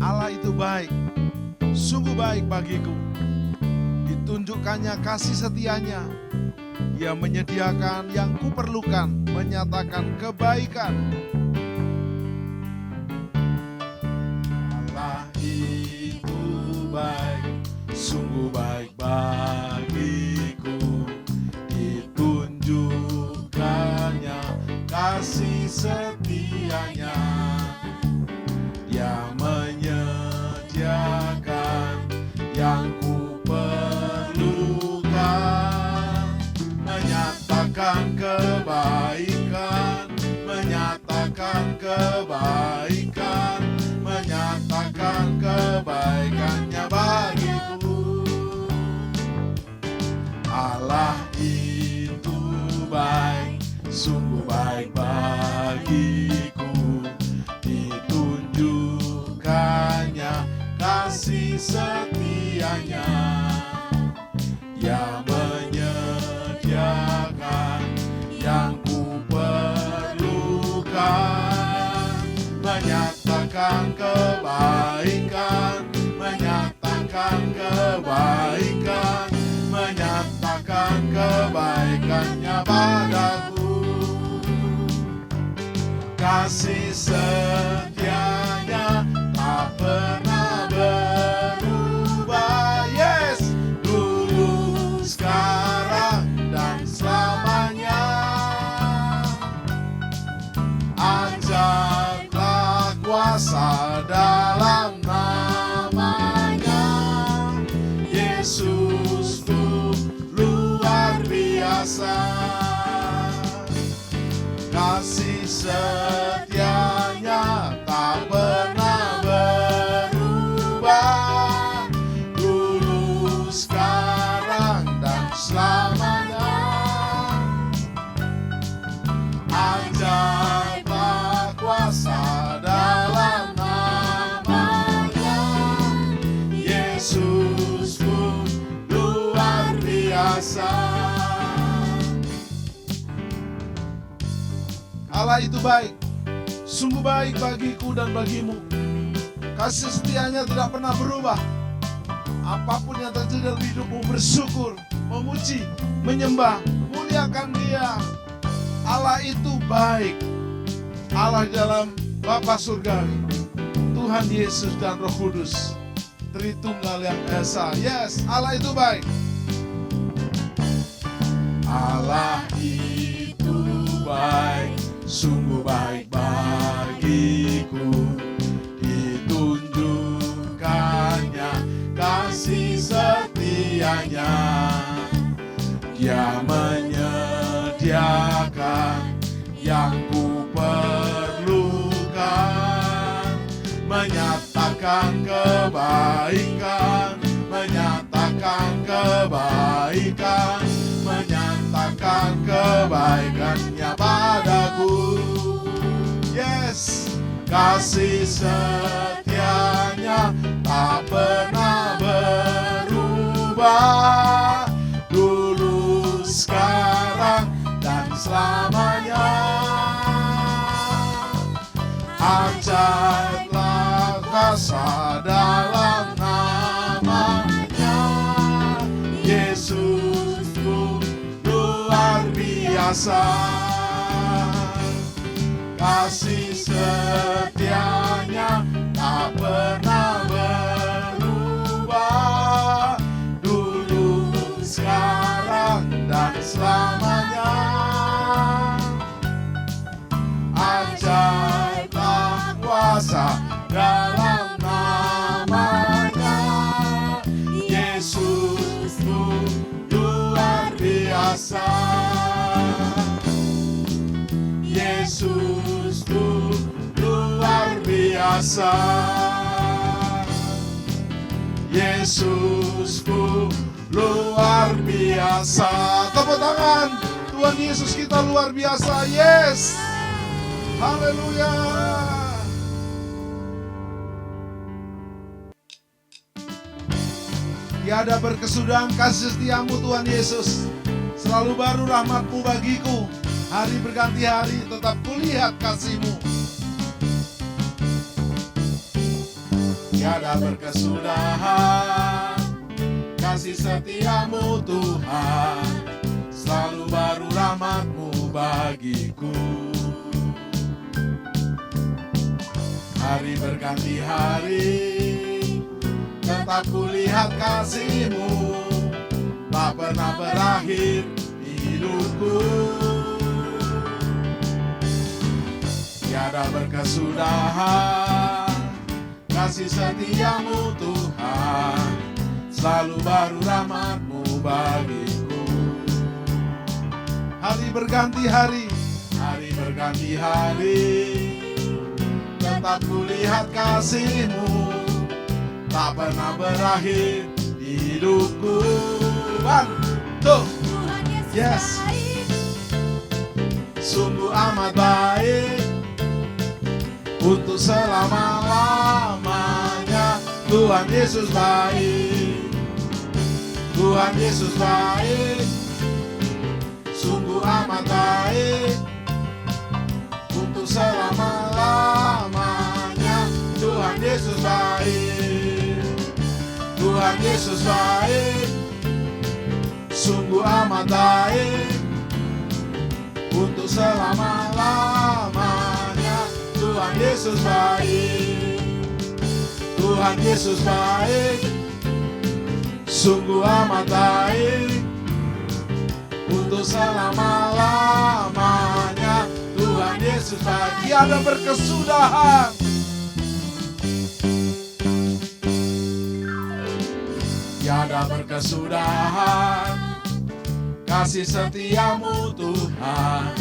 Allah itu baik, sungguh baik bagiku. Ditunjukkannya kasih setianya. Dia menyediakan yang kuperlukan, menyatakan kebaikan. Allah itu baik, sungguh baik bagiku. Ditunjukkannya kasih setianya. Dia menyediakan yang kuperlukan, menyatakan kebaikan, menyatakan kebaikan, menyatakan kebaikannya bagiku. Allah itu baik, sungguh baik bagiku. Ditunjukkannya kasih setianya. Dia menyediakan yang kuperlukan, menyatakan kebaikan, menyatakan kebaikan, menyatakan kebaikannya padaku. Kasih setianya tak pernah berubah. Yes, dulu, sekarang, dan selamanya. Ajaklah kuasa dalam namanya. Yesus tuh luar biasa. Kasih setianya tak pernah berubah. Dulu, sekarang, dan selamanya. Ajaiblah kuasa dalam namanya. Yesus pun luar biasa. Allah itu baik, sungguh baik bagiku dan bagimu. Kasih setianya tidak pernah berubah. Apapun yang terjadi dalam hidupmu, bersyukur, memuji, menyembah, muliakan Dia. Allah itu baik. Allah dalam Bapa Surgawi, Tuhan Yesus dan Roh Kudus, Tritunggal yang Esa. Yes, Allah itu baik. Allah itu baik, sungguh baik bagiku. Ditunjukkannya kasih setianya. Dia menyediakan yang kuperlukan, menyatakan kebaikan, menyatakan kebaikan, menyatakan kebaikannya padaku. Yes, kasih setianya tak pernah berubah. Dulu, sekarang, dan selamanya. Ajaiblah kuasa dalam namanya. Yesus pun luar biasa. Kasih setianya tak pernah berubah. Dulu, sekarang, dan selamanya. Ajaiblah kuasa dalam namanya. Yesus pun luar biasa. Yesus pun luar biasa. Yesus pun luar biasa. Tepuk tangan, Tuhan Yesus kita luar biasa. Yes, haleluya. Tiada berkesudahan kasih setiamu Tuhan Yesus. Selalu baru rahmat-Mu bagiku. Hari berganti hari tetap kulihat kasih-Mu. tiada berkesudahan. Kasih setiamu Tuhan, selalu baru rahmat-Mu bagiku. Hari berganti hari, tetap kulihat kasih-Mu, tak pernah berakhir di hidupku. Tiada berkesudahan, kasih setiamu Tuhan, selalu baru rahmat-Mu bagiku. Hari berganti hari, tetap kulihat kasih-Mu, tak pernah berakhir di hidupku. One, two, yes. Sungguh amat baik, untuk selama-lamanya. Tuhan Yesus baik, Tuhan Yesus baik, sungguh amat baik, untuk selama-lamanya. Tuhan Yesus baik, Tuhan Yesus baik, sungguh amat baik, untuk selama-lamanya. Tuhan Yesus baik, Tuhan Yesus baik, sungguh amat baik, untuk selama-lamanya. Tuhan Yesus baik, tiada berkesudahan. Tiada berkesudahan, kasih setiamu Tuhan,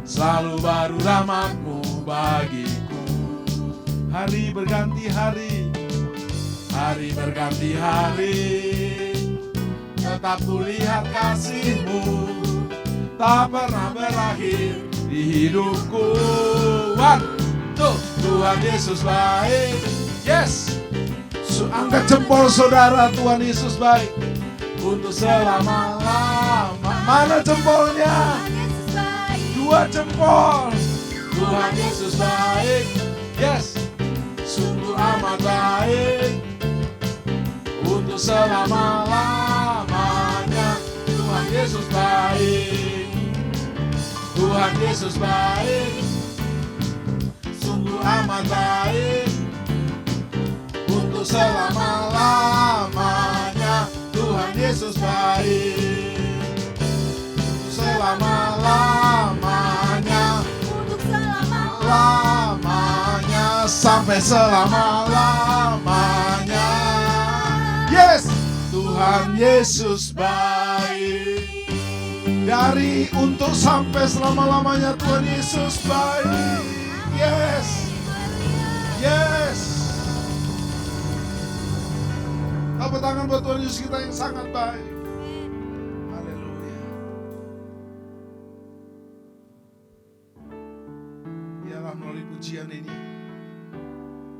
selalu baru rahmat-Mu bagiku. Hari berganti hari, hari berganti hari, tetap kulihat kasih-Mu, tak pernah berakhir di hidupku. One, two, Tuhan Yesus baik, yes. Angkat jempol saudara, Tuhan Yesus baik, untuk selama-lama. Mana jempolnya? Dua jempol. Tuhan Yesus baik, yes. Sungguh amat baik, untuk selama-lamanya. Tuhan Yesus baik, Tuhan Yesus baik, sungguh amat baik, untuk selama-lamanya. Tuhan Yesus baik, selama-lamanya, untuk selama-lamanya, sampai selama-lamanya. Yes, Tuhan Yesus baik. Dari untuk sampai selama-lamanya Tuhan Yesus baik. Yes, yes. Tepuk tangan buat Tuhan Yesus kita yang sangat baik. Haleluya. Biarlah melalui pujian ini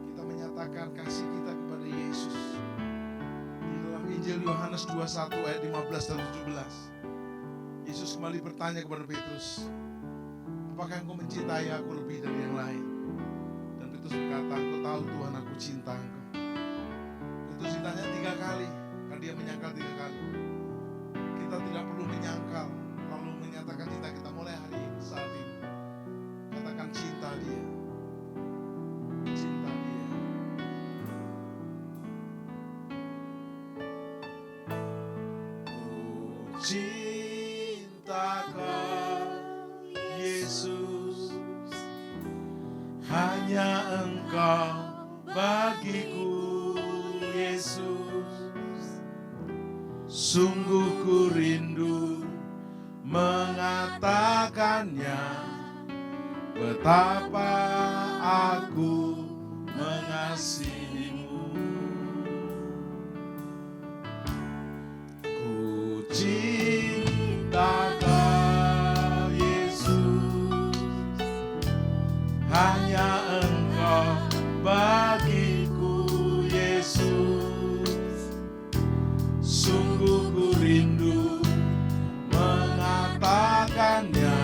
kita menyatakan kasih kita kepada Yesus. Di dalam Injil Yohanes 21 ayat 15 dan 17, Yesus kembali bertanya kepada Petrus, apakah engkau mencintai aku lebih dari yang lain? Dan Petrus berkata, engkau tahu Tuhan, aku cinta engkau. Petrus ditanya 3 kali, karena dia menyangkal 3 kali. Kita tidak perlu menyangkal lalu menyatakan cinta kita. Mulai hari ini, saat ini, katakan cinta dia, cinta dia. Cinta kau Yesus, hanya engkau bagiku Yesus. Sungguh ku rindu mengatakannya, betapa aku mengasihimu. Ku cinta kau Yesus, hanya engkau bagiku Yesus. Sungguh ku rindu mengatakannya,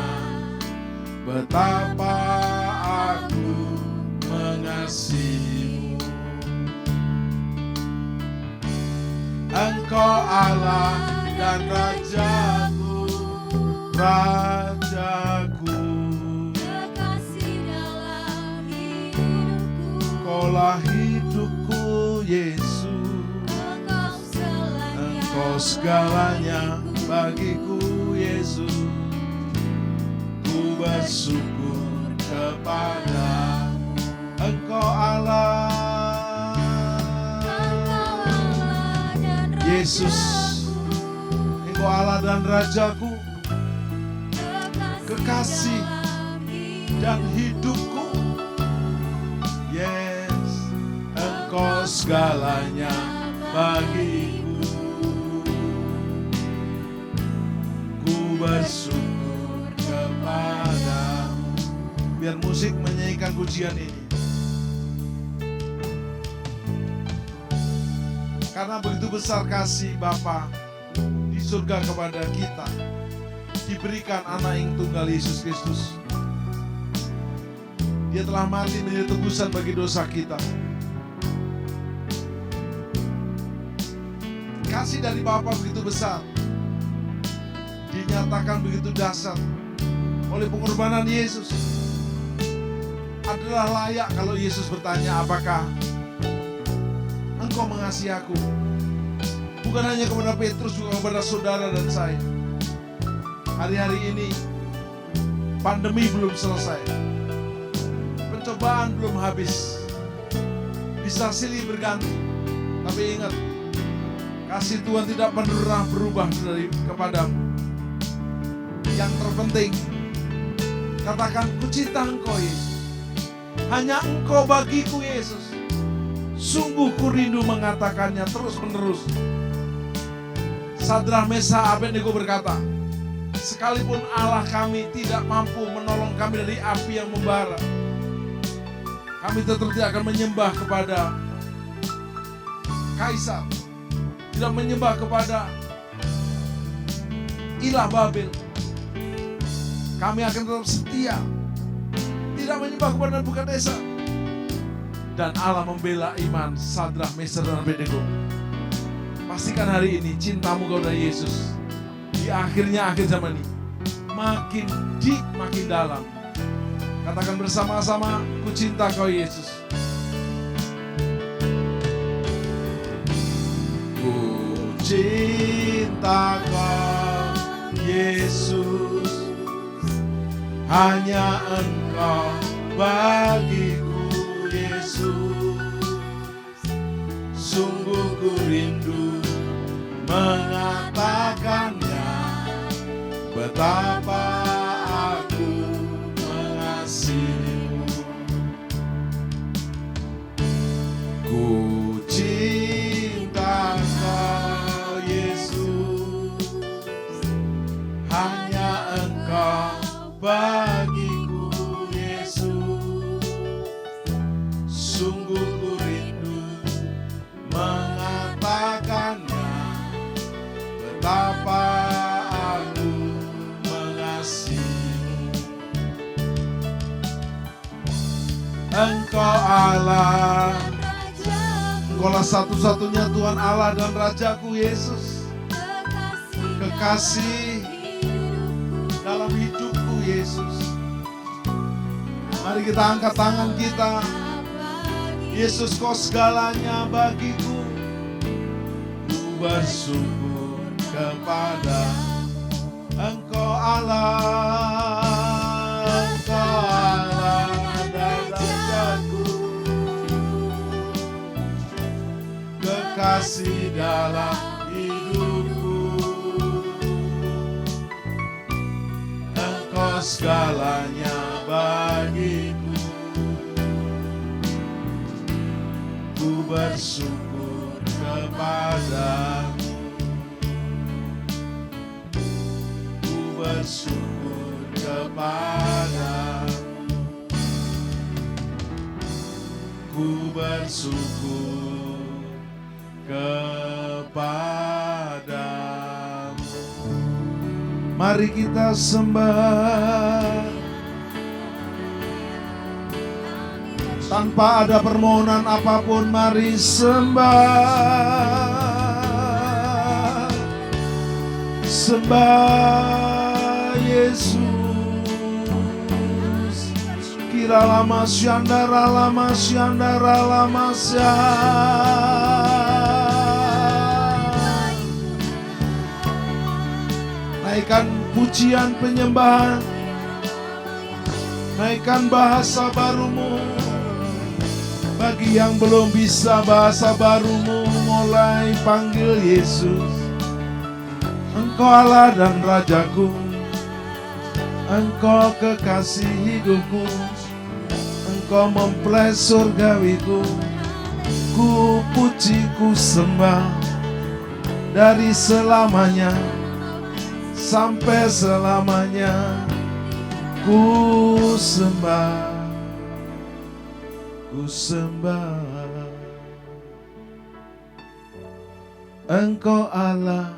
betapa aku mengasihimu. Engkau Allah dan Rajaku, Rajaku. Kekasih dalam hidupku, Kaulah hidupku Yesus, Engkau segalanya bagiku Yesus. Ku bersyukur kepadamu, Engkau Allah, Yesus, Engkau Allah dan Rajaku, kekasih dan hidupku. Yes, Engkau segalanya bagiku. Ku bersyukur kepadamu. Biar musik menyanyikan pujian ini. Karena begitu besar kasih Bapa di surga kepada kita, diberikan anak yang tunggal Yesus Kristus. Dia telah mati menjadi tebusan bagi dosa kita. Kasih dari Bapa begitu besar, dinyatakan begitu dahsyat oleh pengorbanan Yesus. Adalah layak kalau Yesus bertanya, apakah Engkau mengasihi aku? Bukan hanya kepada Petrus, juga kepada saudara dan saya. Hari-hari ini pandemi belum selesai, pencobaan belum habis, bisa silih berganti. Tapi ingat, kasih Tuhan tidak pernah berubah dari kepadamu. Yang terpenting, katakan, ku cinta Engkau Yesus, hanya Engkau bagiku Yesus. Sungguh ku rindu mengatakannya terus menerus. Sadrak Mesah Abednego berkata, sekalipun Allah kami tidak mampu menolong kami dari api yang membara, kami tetap tidak akan menyembah kepada kaisar, tidak menyembah kepada ilah Babel. Kami akan tetap setia, tidak menyembah kepada Nebukadnezar. Dan Allah membela iman Sadrak, Mesah dan Abednego. Pastikan hari ini cintamu kepada Yesus di akhirnya akhir zaman ini makin deep, makin dalam. Katakan bersama-sama, ku cinta Kau Yesus. Ku cinta Kau Yesus, hanya Engkau bagiku Yesus. Sungguh ku rindu mengatakannya, betapa aku mengasihimu. Ku cinta Kau Yesus, hanya Engkau bagiku Yesus. Sungguh ku rindu mengatakannya, betapa aku mengasihimu. Engkau Allah, Engkaulah satu-satunya Tuhan Allah dan Rajaku Yesus. Kekasih dalam hidupku Yesus. Mari kita angkat tangan kita. Yesus, Kau segalanya bagiku. Ku bersyukur kepadamu, Engkau Allah, Engkau Allah dan Rajaku, kekasih dalam hidupku. Engkau segalanya bagiku. Ku bersyukur kepadamu, ku bersyukur kepadamu, ku bersyukur kepadamu. Mari kita sembah tanpa ada permohonan apapun. Mari sembah, sembah Yesus. Kira lama syandara lama syandara lama naikkan pujian penyembahan, naikkan bahasa barumu. Bagi yang belum bisa bahasa barumu, mulai panggil Yesus. Engkau Allah dan Rajaku, Engkau kekasih hidupku, Engkau mempelai surgawiku. Ku puji, ku sembah dari selamanya sampai selamanya. Ku sembah, ku sembah. Engkau Allah,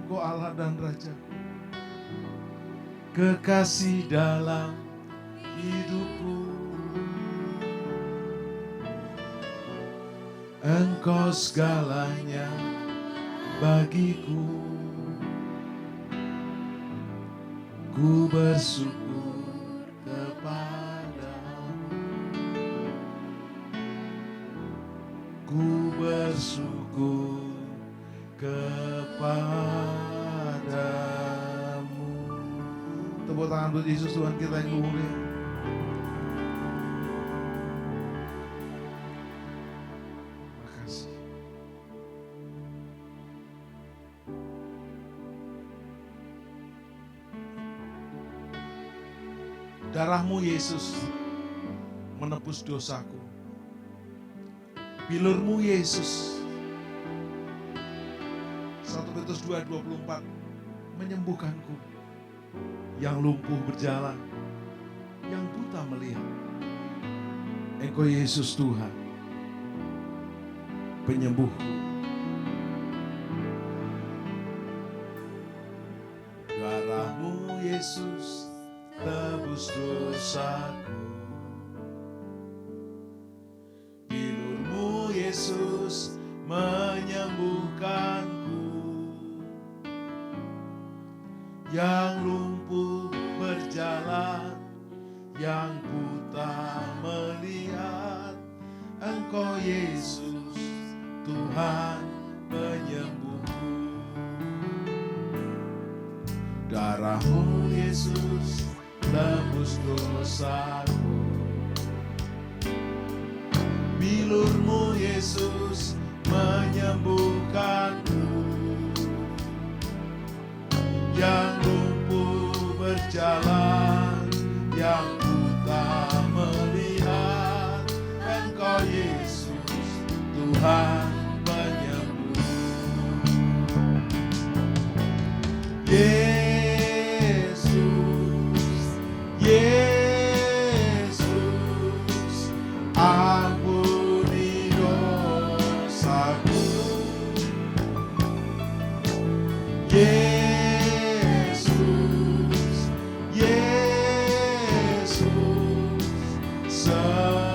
Engkau Allah dan Rajaku, kekasih dalam hidupku. Engkau segalanya bagiku. Ku bersyukur kepadamu. Ku bersyukur kepadamu. Tepuk tangan buat Yesus, Tuhan kita yang mulia. Makasih. Darahmu Yesus menebus dosaku. Bilurmu Yesus, 1 Petrus 2:24, menyembuhkanku. Yang lumpuh berjalan, yang buta melihat. Engkau Yesus Tuhan, penyembuhku. Darahmu Yesus tebus dosaku. Bilurmu Yesus menyembuhkanku. Yang lumpuh berjalan, yang buta melihat. Engkau Yesus Tuhan penyembuhku. Darahmu Yesus tebus dosaku. Bilurmu Yesus menyembuhkanku. Yang lumpuh berjalan, yang buta melihat. Engkau Yesus Tuhan penyembuh. Yesus, ampuni dosaku. Yesus, sembuhkan.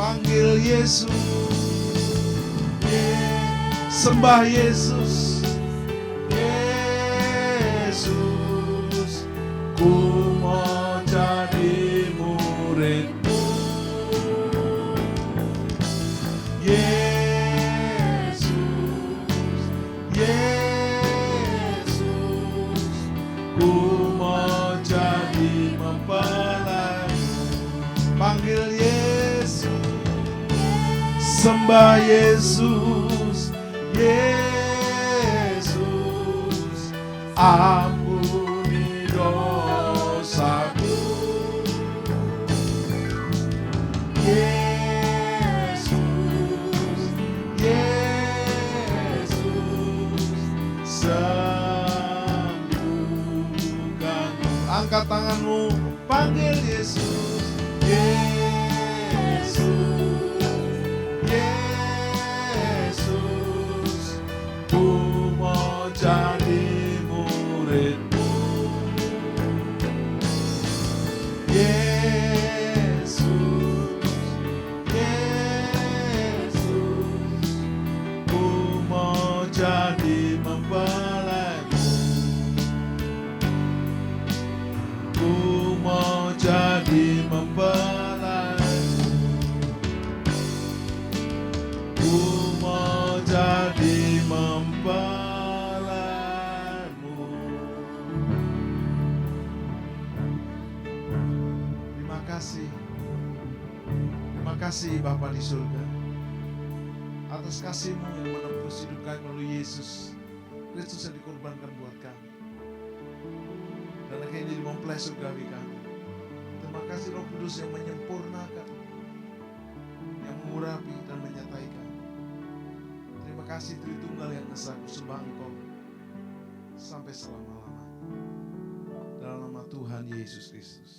Panggil Yesus, sembah Yesus. Yesus, ku mau jadi murid-Mu. Yesus, ku mau jadi mempelai. Panggil Yesus, sembah Yesus. Yesus, ampuni dosaku. Yesus, sembuhkan. Angkat tanganmu, panggil Yesus. Yesus, ku mau jadi murid-Mu. Yesus, kasih Bapa di surga atas kasih-Mu yang menebus hidup kami melalui Yesus Kristus yang dikorbankan buat kami. Dan akhirnya jadi mempelai surgawi kami. Terima kasih Roh Kudus yang menyempurnakan, yang mengurapi dan menyertai kami. Terima kasih Tritunggal yang esa, sembah Engkau sampai selama-lamanya. Dalam nama Tuhan Yesus Kristus.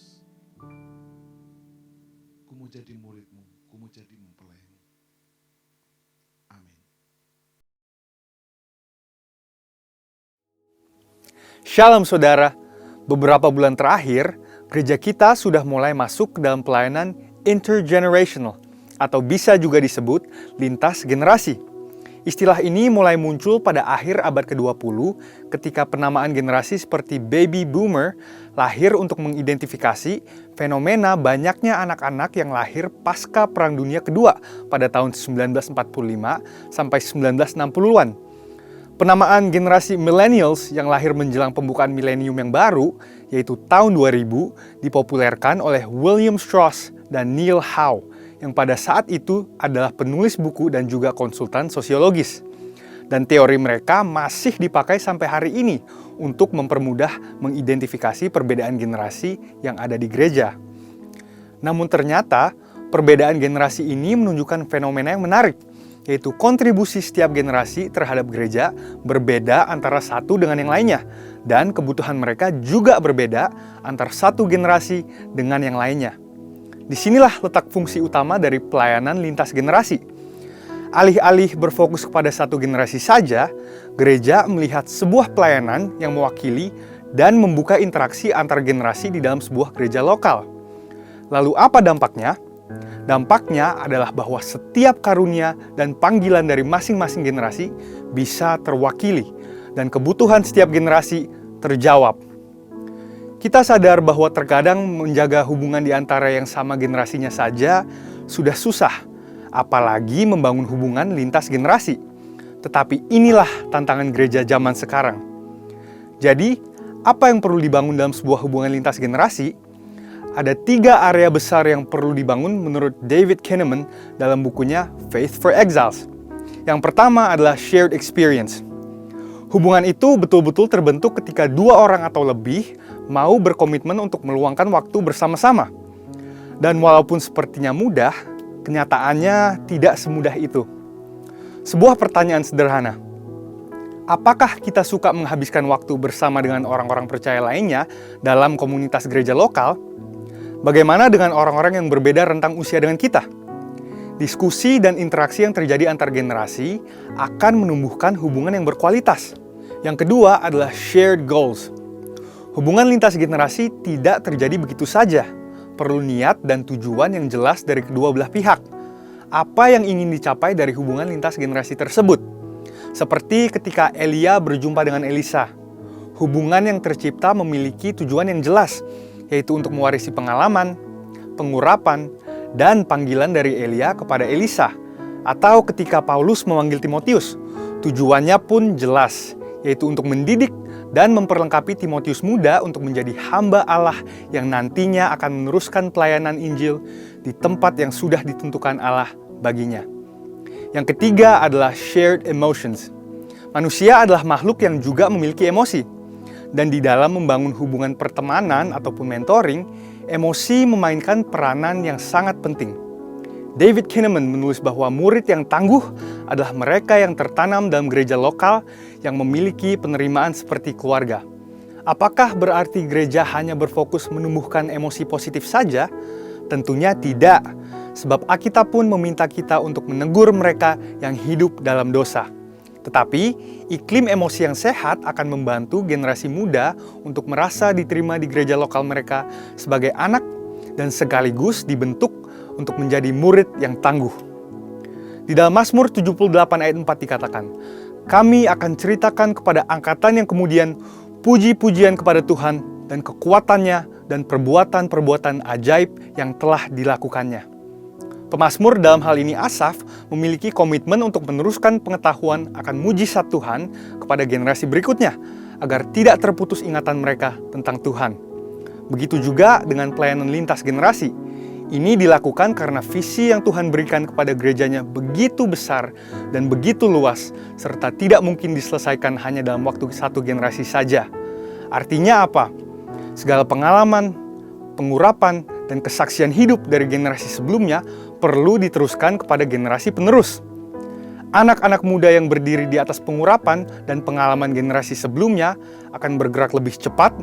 Ku mau jadi murid-Mu, ku mau jadi mempelai-Mu. Amin. Shalom saudara, beberapa bulan terakhir, gereja kita sudah mulai masuk ke dalam pelayanan intergenerational, atau bisa juga disebut lintas generasi. Istilah ini mulai muncul pada akhir abad ke-20 ketika penamaan generasi seperti baby boomer lahir untuk mengidentifikasi fenomena banyaknya anak-anak yang lahir pasca Perang Dunia Kedua pada tahun 1945 sampai 1960-an. Penamaan generasi millennials yang lahir menjelang pembukaan milenium yang baru, yaitu tahun 2000, dipopulerkan oleh William Strauss dan Neil Howe, yang pada saat itu adalah penulis buku dan juga konsultan sosiologis. Dan teori mereka masih dipakai sampai hari ini untuk mempermudah mengidentifikasi perbedaan generasi yang ada di gereja. Namun ternyata, perbedaan generasi ini menunjukkan fenomena yang menarik, yaitu kontribusi setiap generasi terhadap gereja berbeda antara satu dengan yang lainnya, dan kebutuhan mereka juga berbeda antara satu generasi dengan yang lainnya. Disinilah letak fungsi utama dari pelayanan lintas generasi. Alih-alih berfokus kepada satu generasi saja, gereja melihat sebuah pelayanan yang mewakili dan membuka interaksi antar generasi di dalam sebuah gereja lokal. Lalu apa dampaknya? Dampaknya adalah bahwa setiap karunia dan panggilan dari masing-masing generasi bisa terwakili dan kebutuhan setiap generasi terjawab. Kita sadar bahwa terkadang menjaga hubungan di antara yang sama generasinya saja sudah susah, apalagi membangun hubungan lintas generasi. Tetapi inilah tantangan gereja zaman sekarang. Jadi, apa yang perlu dibangun dalam sebuah hubungan lintas generasi? Ada 3 area besar yang perlu dibangun menurut David Kinnaman dalam bukunya Faith for Exiles. Yang pertama adalah shared experience. Hubungan itu betul-betul terbentuk ketika 2 orang atau lebih mau berkomitmen untuk meluangkan waktu bersama-sama. Dan walaupun sepertinya mudah, kenyataannya tidak semudah itu. Sebuah pertanyaan sederhana. Apakah kita suka menghabiskan waktu bersama dengan orang-orang percaya lainnya dalam komunitas gereja lokal? Bagaimana dengan orang-orang yang berbeda rentang usia dengan kita? Diskusi dan interaksi yang terjadi antar generasi akan menumbuhkan hubungan yang berkualitas. Yang kedua adalah shared goals. Hubungan lintas generasi tidak terjadi begitu saja. Perlu niat dan tujuan yang jelas dari kedua belah pihak. Apa yang ingin dicapai dari hubungan lintas generasi tersebut? Seperti ketika Elia berjumpa dengan Elisa. Hubungan yang tercipta memiliki tujuan yang jelas, yaitu untuk mewarisi pengalaman, pengurapan, dan panggilan dari Elia kepada Elisa. Atau ketika Paulus memanggil Timotius, tujuannya pun jelas, yaitu untuk mendidik dan memperlengkapi Timotius muda untuk menjadi hamba Allah yang nantinya akan meneruskan pelayanan Injil di tempat yang sudah ditentukan Allah baginya. Yang ketiga adalah shared emotions. Manusia adalah makhluk yang juga memiliki emosi. Dan di dalam membangun hubungan pertemanan ataupun mentoring, emosi memainkan peranan yang sangat penting. David Kinnaman menulis bahwa murid yang tangguh adalah mereka yang tertanam dalam gereja lokal yang memiliki penerimaan seperti keluarga. Apakah berarti gereja hanya berfokus menumbuhkan emosi positif saja? Tentunya tidak, sebab Alkitab pun meminta kita untuk menegur mereka yang hidup dalam dosa. Tetapi, iklim emosi yang sehat akan membantu generasi muda untuk merasa diterima di gereja lokal mereka sebagai anak dan sekaligus dibentuk untuk menjadi murid yang tangguh. Di dalam Mazmur 78 ayat 4 dikatakan, "Kami akan ceritakan kepada angkatan yang kemudian puji-pujian kepada Tuhan dan kekuatannya dan perbuatan-perbuatan ajaib yang telah dilakukannya." Pemazmur dalam hal ini Asaf memiliki komitmen untuk meneruskan pengetahuan akan mujizat Tuhan kepada generasi berikutnya agar tidak terputus ingatan mereka tentang Tuhan. Begitu juga dengan pelayanan lintas generasi. Ini dilakukan karena visi yang Tuhan berikan kepada gerejanya begitu besar dan begitu luas, serta tidak mungkin diselesaikan hanya dalam waktu satu generasi saja. Artinya apa? Segala pengalaman, pengurapan, dan kesaksian hidup dari generasi sebelumnya perlu diteruskan kepada generasi penerus. Anak-anak muda yang berdiri di atas pengurapan dan pengalaman generasi sebelumnya akan bergerak lebih cepat,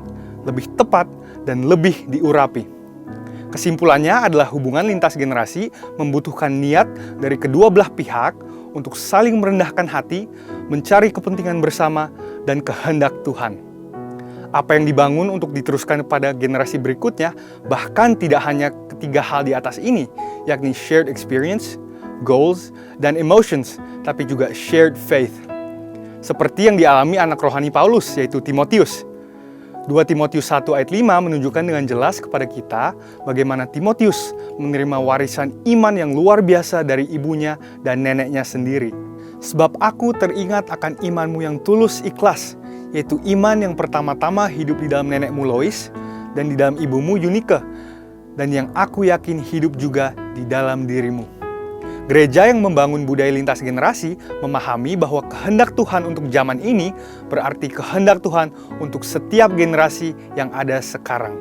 lebih tepat, dan lebih diurapi. Kesimpulannya adalah hubungan lintas generasi membutuhkan niat dari kedua belah pihak untuk saling merendahkan hati, mencari kepentingan bersama, dan kehendak Tuhan. Apa yang dibangun untuk diteruskan kepada generasi berikutnya bahkan tidak hanya ketiga hal di atas ini, yakni shared experience, goals, dan emotions, tapi juga shared faith. Seperti yang dialami anak rohani Paulus, yaitu Timotius. 2 Timotius 1 ayat 5 menunjukkan dengan jelas kepada kita bagaimana Timotius menerima warisan iman yang luar biasa dari ibunya dan neneknya sendiri. Sebab aku teringat akan imanmu yang tulus ikhlas, yaitu iman yang pertama-tama hidup di dalam nenekmu Lois dan di dalam ibumu Yunike, dan yang aku yakin hidup juga di dalam dirimu. Gereja yang membangun budaya lintas generasi memahami bahwa kehendak Tuhan untuk zaman ini berarti kehendak Tuhan untuk setiap generasi yang ada sekarang.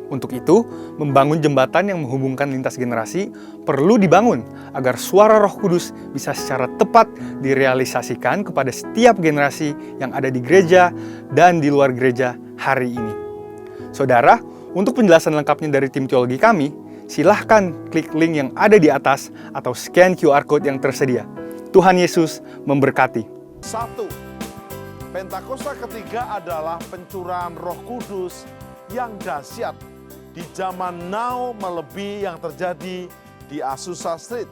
Untuk itu, membangun jembatan yang menghubungkan lintas generasi perlu dibangun agar suara Roh Kudus bisa secara tepat direalisasikan kepada setiap generasi yang ada di gereja dan di luar gereja hari ini. Saudara, untuk penjelasan lengkapnya dari tim teologi kami, silahkan klik link yang ada di atas atau scan QR Code yang tersedia. Tuhan Yesus memberkati. 1. Pentakosta ketiga adalah pencurahan Roh Kudus yang dahsyat di zaman now melebihi yang terjadi di Azusa Street.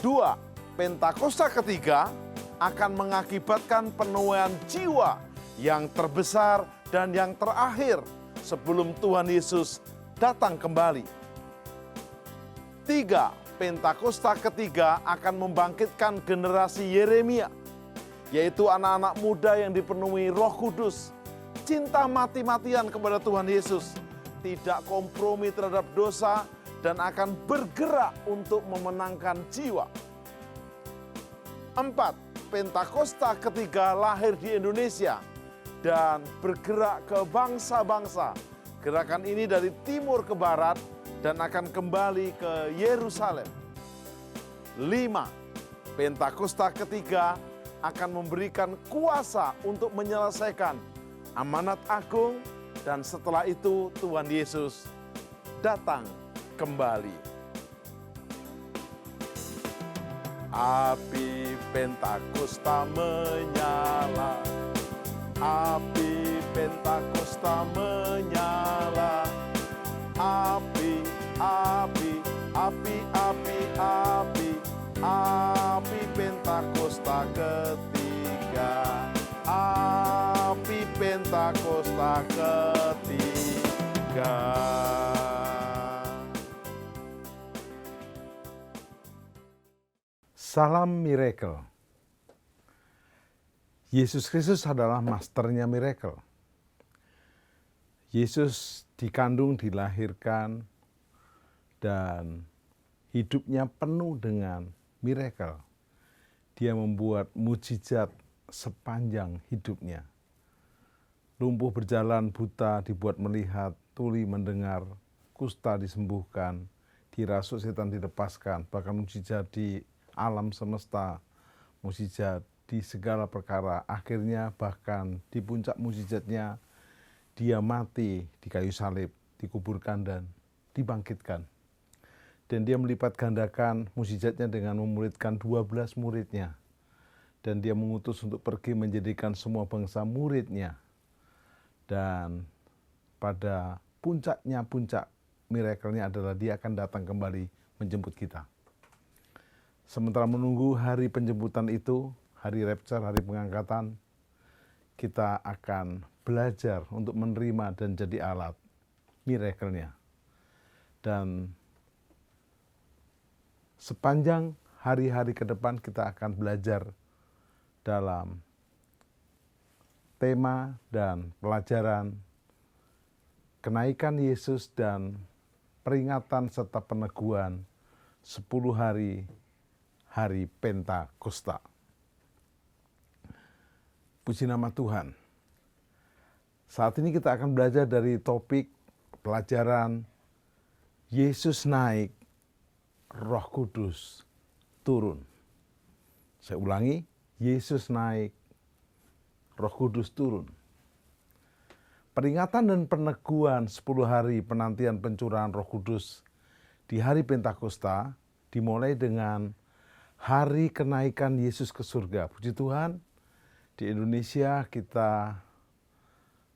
2. Pentakosta ketiga akan mengakibatkan penuaian jiwa yang terbesar dan yang terakhir sebelum Tuhan Yesus datang kembali. 3. Pentakosta ketiga akan membangkitkan generasi Yeremia, yaitu anak-anak muda yang dipenuhi Roh Kudus, cinta mati-matian kepada Tuhan Yesus, tidak kompromi terhadap dosa, dan akan bergerak untuk memenangkan jiwa. 4. Pentakosta ketiga lahir di Indonesia dan bergerak ke bangsa-bangsa. Gerakan ini dari timur ke barat dan akan kembali ke Yerusalem. 5. Pentakosta ketiga akan memberikan kuasa untuk menyelesaikan amanat agung, dan setelah itu Tuhan Yesus datang kembali. Api Pentakosta menyala, api Pentakosta menyala, api, api, api, api, api, api Pentakosta ketiga, api Pentakosta ketiga. Salam miracle. Yesus Kristus adalah masternya miracle. Yesus dikandung, dilahirkan, dan hidupnya penuh dengan miracle. Dia membuat mujizat sepanjang hidupnya. Lumpuh berjalan, buta dibuat melihat, tuli mendengar, kusta disembuhkan, dirasuk setan dilepaskan, bahkan mujizat di alam semesta, mujizat di segala perkara. Akhirnya bahkan di puncak mujizatnya, dia mati di kayu salib, dikuburkan dan dibangkitkan. Dan dia melipat gandakan mujizatnya dengan memuridkan 12 muridnya. Dan dia mengutus untuk pergi menjadikan semua bangsa muridnya. Dan pada puncak miracle-nya adalah dia akan datang kembali menjemput kita. Sementara menunggu hari penjemputan itu, hari rapture, hari pengangkatan, kita akan belajar untuk menerima dan jadi alat miracle-nya. Dan sepanjang hari-hari ke depan kita akan belajar dalam tema dan pelajaran kenaikan Yesus dan peringatan serta peneguhan 10 hari Pentakosta. Puji nama Tuhan. Saat ini kita akan belajar dari topik pelajaran Yesus naik, Roh Kudus turun. Saya ulangi, Yesus naik, Roh Kudus turun. Peringatan dan peneguhan 10 hari penantian pencurahan Roh Kudus di hari Pentakosta dimulai dengan hari kenaikan Yesus ke surga. Puji Tuhan, di Indonesia kita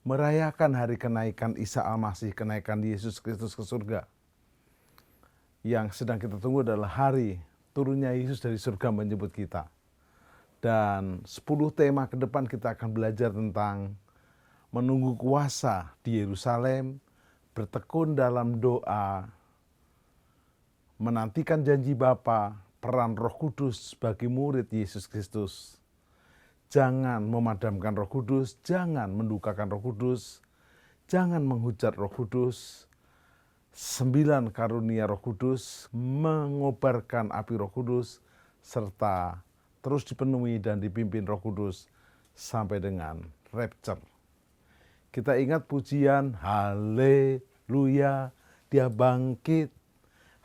merayakan hari kenaikan Isa Al-Masih, kenaikan Yesus Kristus ke surga. Yang sedang kita tunggu adalah hari turunnya Yesus dari surga menjemput kita. Dan 10 tema ke depan kita akan belajar tentang menunggu kuasa di Yerusalem, bertekun dalam doa, menantikan janji Bapa, peran Roh Kudus bagi murid Yesus Kristus. Jangan memadamkan Roh Kudus, jangan mendukakan Roh Kudus, jangan menghujat Roh Kudus. 9 karunia Roh Kudus, mengobarkan api Roh Kudus, serta terus dipenuhi dan dipimpin Roh Kudus sampai dengan rapture. Kita ingat pujian, haleluya, dia bangkit,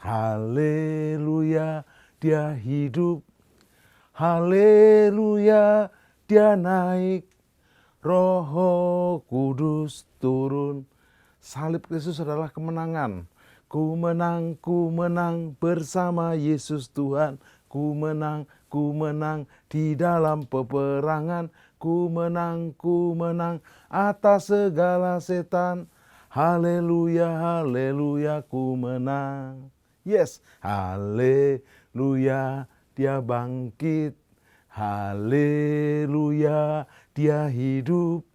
haleluya, dia hidup, haleluya, dia naik, Roh Kudus turun. Salib Kristus adalah kemenangan. Ku menang bersama Yesus Tuhan. Ku menang di dalam peperangan. Ku menang atas segala setan. Haleluya, haleluya, ku menang. Yes, haleluya, dia bangkit. Haleluya, dia hidup.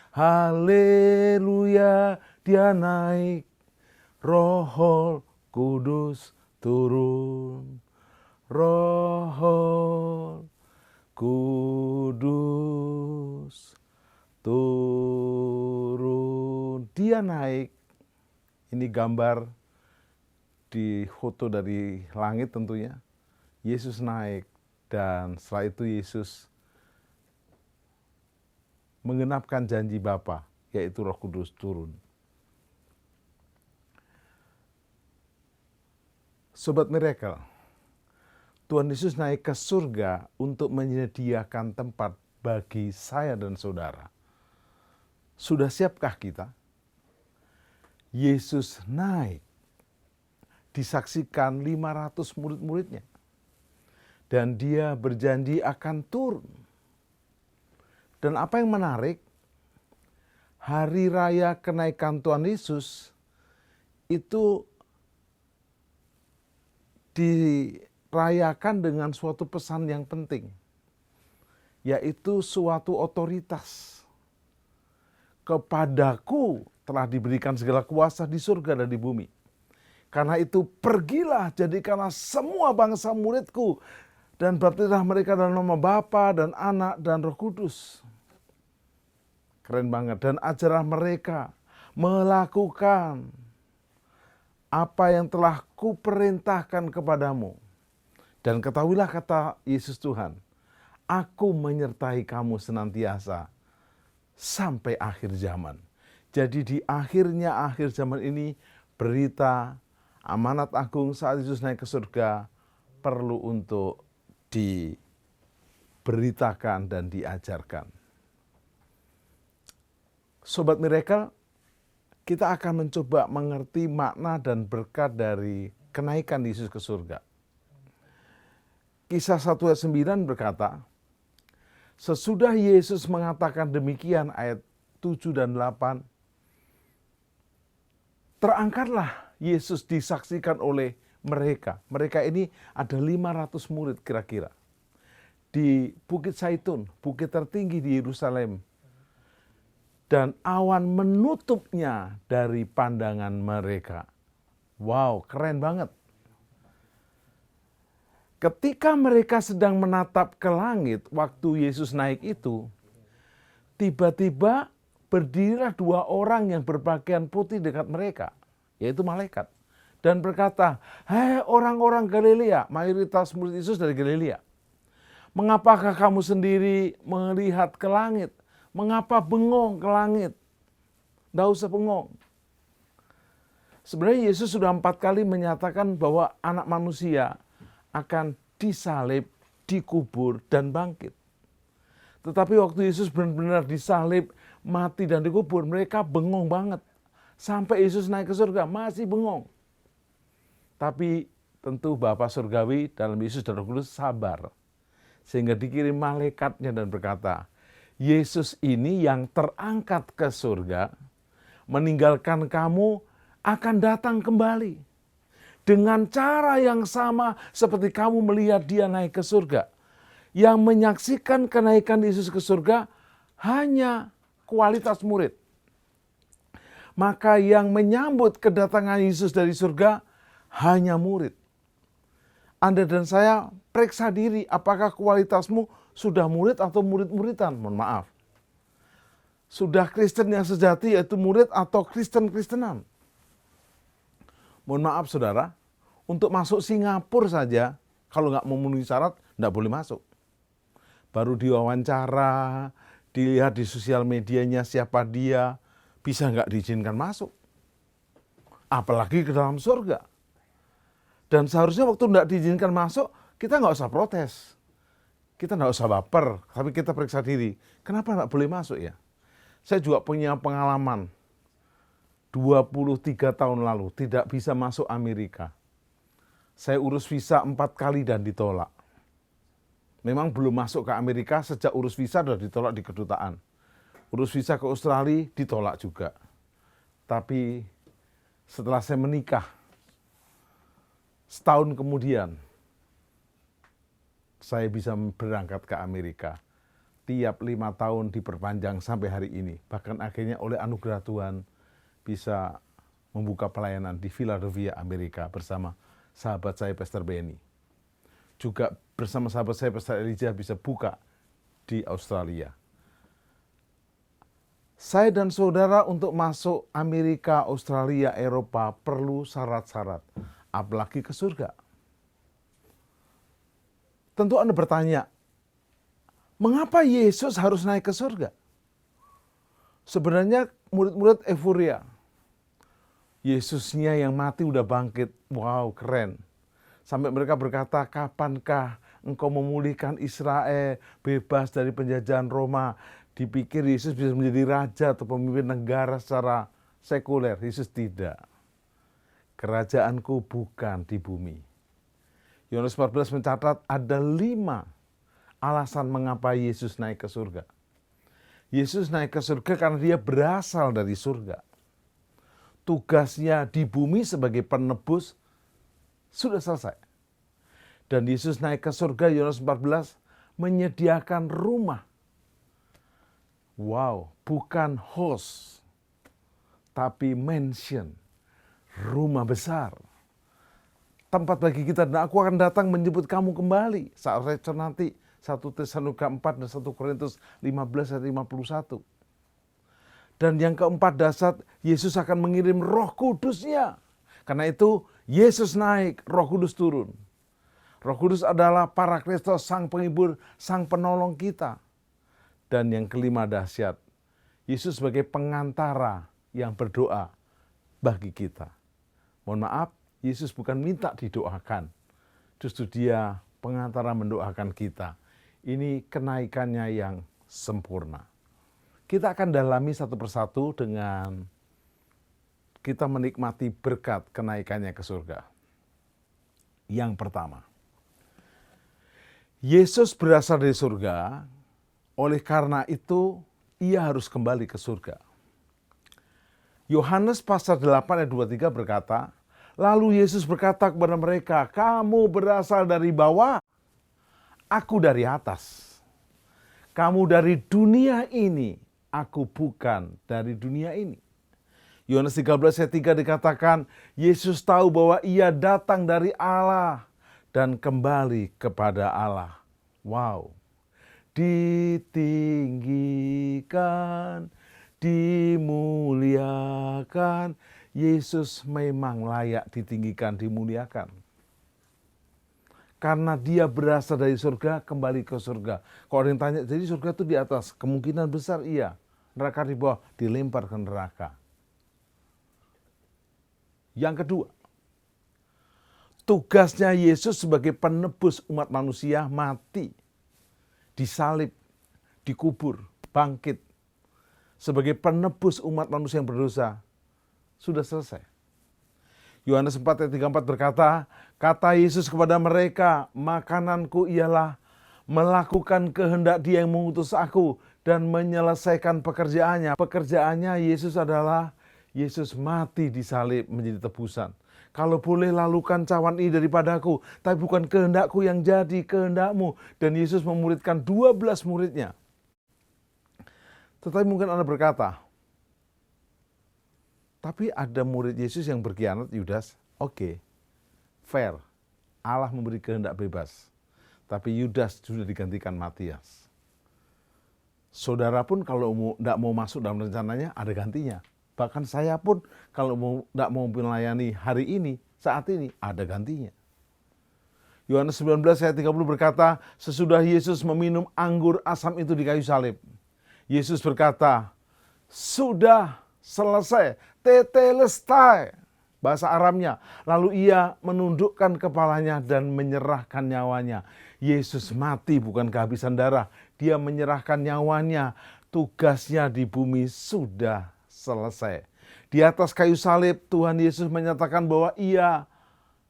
Haleluya, dia naik, Roh Kudus turun, Roh Kudus turun. Dia naik. Ini gambar di foto dari langit tentunya. Yesus naik dan setelah itu Yesus mengenapkan janji Bapa, yaitu Roh Kudus turun. Sobat Miracle, Tuhan Yesus naik ke surga untuk menyediakan tempat bagi saya dan saudara. Sudah siapkah kita? Yesus naik, disaksikan 500 murid-muridnya. Dan dia berjanji akan turun. Dan apa yang menarik, hari raya kenaikan Tuhan Yesus itu dirayakan dengan suatu pesan yang penting, yaitu suatu otoritas. Kepadaku telah diberikan segala kuasa di surga dan di bumi. Karena itu pergilah, jadikanlah semua bangsa muridku, dan baptislah mereka dalam nama Bapa dan Anak dan Roh Kudus. Keren banget. Dan ajarlah mereka melakukan apa yang telah kuperintahkan kepadamu. Dan ketahuilah, kata Yesus Tuhan, aku menyertai kamu senantiasa sampai akhir zaman. Jadi di akhirnya akhir zaman ini, berita amanat agung saat Yesus naik ke surga perlu untuk diberitakan dan diajarkan. Sobat Miracle, kita akan mencoba mengerti makna dan berkat dari kenaikan Yesus ke surga. Kisah 1 ayat 9 berkata, sesudah Yesus mengatakan demikian, ayat 7 dan 8, terangkatlah Yesus disaksikan oleh mereka. Mereka ini ada 500 murid kira-kira. Di Bukit Zaitun, bukit tertinggi di Yerusalem. Dan awan menutupnya dari pandangan mereka. Wow, keren banget. Ketika mereka sedang menatap ke langit waktu Yesus naik itu, tiba-tiba berdirilah 2 orang yang berpakaian putih dekat mereka, yaitu malaikat. dan berkata, "Hei orang-orang Galilea," mayoritas murid Yesus dari Galilea, "mengapakah kamu sendiri melihat ke langit? Mengapa bengong ke langit?" Tidak usah bengong. Sebenarnya Yesus sudah 4 kali menyatakan bahwa anak manusia akan disalib, dikubur, dan bangkit. Tetapi waktu Yesus benar-benar disalib, mati, dan dikubur, mereka bengong banget. Sampai Yesus naik ke surga, masih bengong. Tapi tentu Bapa Surgawi dalam Yesus dan Roh Kudus sabar. Sehingga dikirim malaikatnya dan berkata, Yesus ini yang terangkat ke surga, meninggalkan kamu, akan datang kembali. Dengan cara yang sama seperti kamu melihat dia naik ke surga. Yang menyaksikan kenaikan Yesus ke surga hanya kualitas murid. Maka yang menyambut kedatangan Yesus dari surga hanya murid. Anda dan saya periksa diri apakah kualitasmu sudah murid atau murid-muridan. Mohon maaf. Sudah Kristen yang sejati yaitu murid atau Kristen-Kristenan. Mohon maaf saudara, untuk masuk Singapura saja kalau nggak memenuhi syarat nggak boleh masuk. Baru diwawancara, dilihat di sosial medianya siapa dia, bisa nggak diizinkan masuk. Apalagi ke dalam surga. Dan seharusnya waktu nggak diizinkan masuk, kita nggak usah protes. Kita nggak usah baper, tapi kita periksa diri. Kenapa nggak boleh masuk ya? Saya juga punya pengalaman. 23 tahun lalu tidak bisa masuk Amerika. Saya urus visa 4 kali dan ditolak. Memang belum masuk ke Amerika, sejak urus visa sudah ditolak di kedutaan. Urus visa ke Australia ditolak juga. Tapi setelah saya menikah, setahun kemudian, saya bisa berangkat ke Amerika. Tiap 5 tahun diperpanjang sampai hari ini. Bahkan akhirnya oleh anugerah Tuhan bisa membuka pelayanan di Philadelphia, Amerika bersama sahabat saya, Pastor Benny. Juga bersama sahabat saya, Pastor Elijah, bisa buka di Australia. Saya dan saudara untuk masuk Amerika, Australia, Eropa perlu syarat-syarat. Apalagi ke surga. Tentu Anda bertanya, mengapa Yesus harus naik ke surga? Sebenarnya murid-murid euforia. Yesusnya yang mati udah bangkit. Wow, keren. Sampai mereka berkata, kapankah engkau memulihkan Israel bebas dari penjajahan Roma? Dipikir Yesus bisa menjadi raja atau pemimpin negara secara sekuler. Yesus tidak. Kerajaanku bukan di bumi. Yohanes 14 mencatat ada 5 alasan mengapa Yesus naik ke surga. Yesus naik ke surga karena dia berasal dari surga. Tugasnya di bumi sebagai penebus sudah selesai. Dan Yesus naik ke surga, Yohanes 14, menyediakan rumah. Wow, bukan host, tapi mansion. Rumah besar. Tempat bagi kita, dan aku akan datang menjemput kamu kembali. Saat rapture nanti, 1 Tesalonika 4 dan 1 Korintus 15 ayat 51. Dan yang keempat dasar, Yesus akan mengirim Roh Kudusnya. Karena itu, Yesus naik, Roh Kudus turun. Roh Kudus adalah Parakletos, sang penghibur, sang penolong kita. Dan yang kelima dahsyat, Yesus sebagai pengantara yang berdoa bagi kita. Mohon maaf, Yesus bukan minta didoakan. Justru dia pengantara mendoakan kita. Ini kenaikannya yang sempurna. Kita akan dalami satu persatu dengan kita menikmati berkat kenaikannya ke surga. Yang pertama, Yesus berasal dari surga, oleh karena itu ia harus kembali ke surga. Yohanes pasal 8 ayat 23 berkata, lalu Yesus berkata kepada mereka, kamu berasal dari bawah, aku dari atas. Kamu dari dunia ini, aku bukan dari dunia ini. Yohanes 13 ayat 3 dikatakan, Yesus tahu bahwa ia datang dari Allah dan kembali kepada Allah. Wow. Ditinggikan, dimuliakan, Yesus memang layak ditinggikan, dimuliakan. Karena dia berasal dari surga, kembali ke surga. Kalau ada yang tanya, jadi surga itu di atas? Kemungkinan besar iya. Neraka di bawah, dilempar ke neraka. Yang kedua, tugasnya Yesus sebagai penebus umat manusia mati, disalib, dikubur, bangkit. Sebagai penebus umat manusia yang berdosa, sudah selesai. Yohanes 4 ayat 34 berkata, kata Yesus kepada mereka, makananku ialah melakukan kehendak Dia yang mengutus aku dan menyelesaikan pekerjaannya. Pekerjaannya Yesus adalah Yesus mati disalib menjadi tebusan. Kalau boleh lalukan cawan ini daripadaku, tapi bukan kehendakku yang jadi, kehendakmu. Dan Yesus memuridkan 12 muridnya. Tetapi mungkin Anda berkata, tapi ada murid Yesus yang berkhianat, Yudas. Oke, fair. Allah memberi kehendak bebas. Tapi Yudas sudah digantikan Matias. Saudara pun kalau tidak mau masuk dalam rencananya, ada gantinya. Bahkan saya pun kalau tidak mau melayani hari ini, saat ini, ada gantinya. Yohanes 19 ayat 30 berkata, sesudah Yesus meminum anggur asam itu di kayu salib, Yesus berkata, sudah selesai. Tetelestai, bahasa Aramnya. Lalu ia menundukkan kepalanya dan menyerahkan nyawanya. Yesus mati bukan kehabisan darah. Dia menyerahkan nyawanya. Tugasnya di bumi sudah selesai. Di atas kayu salib Tuhan Yesus menyatakan bahwa ia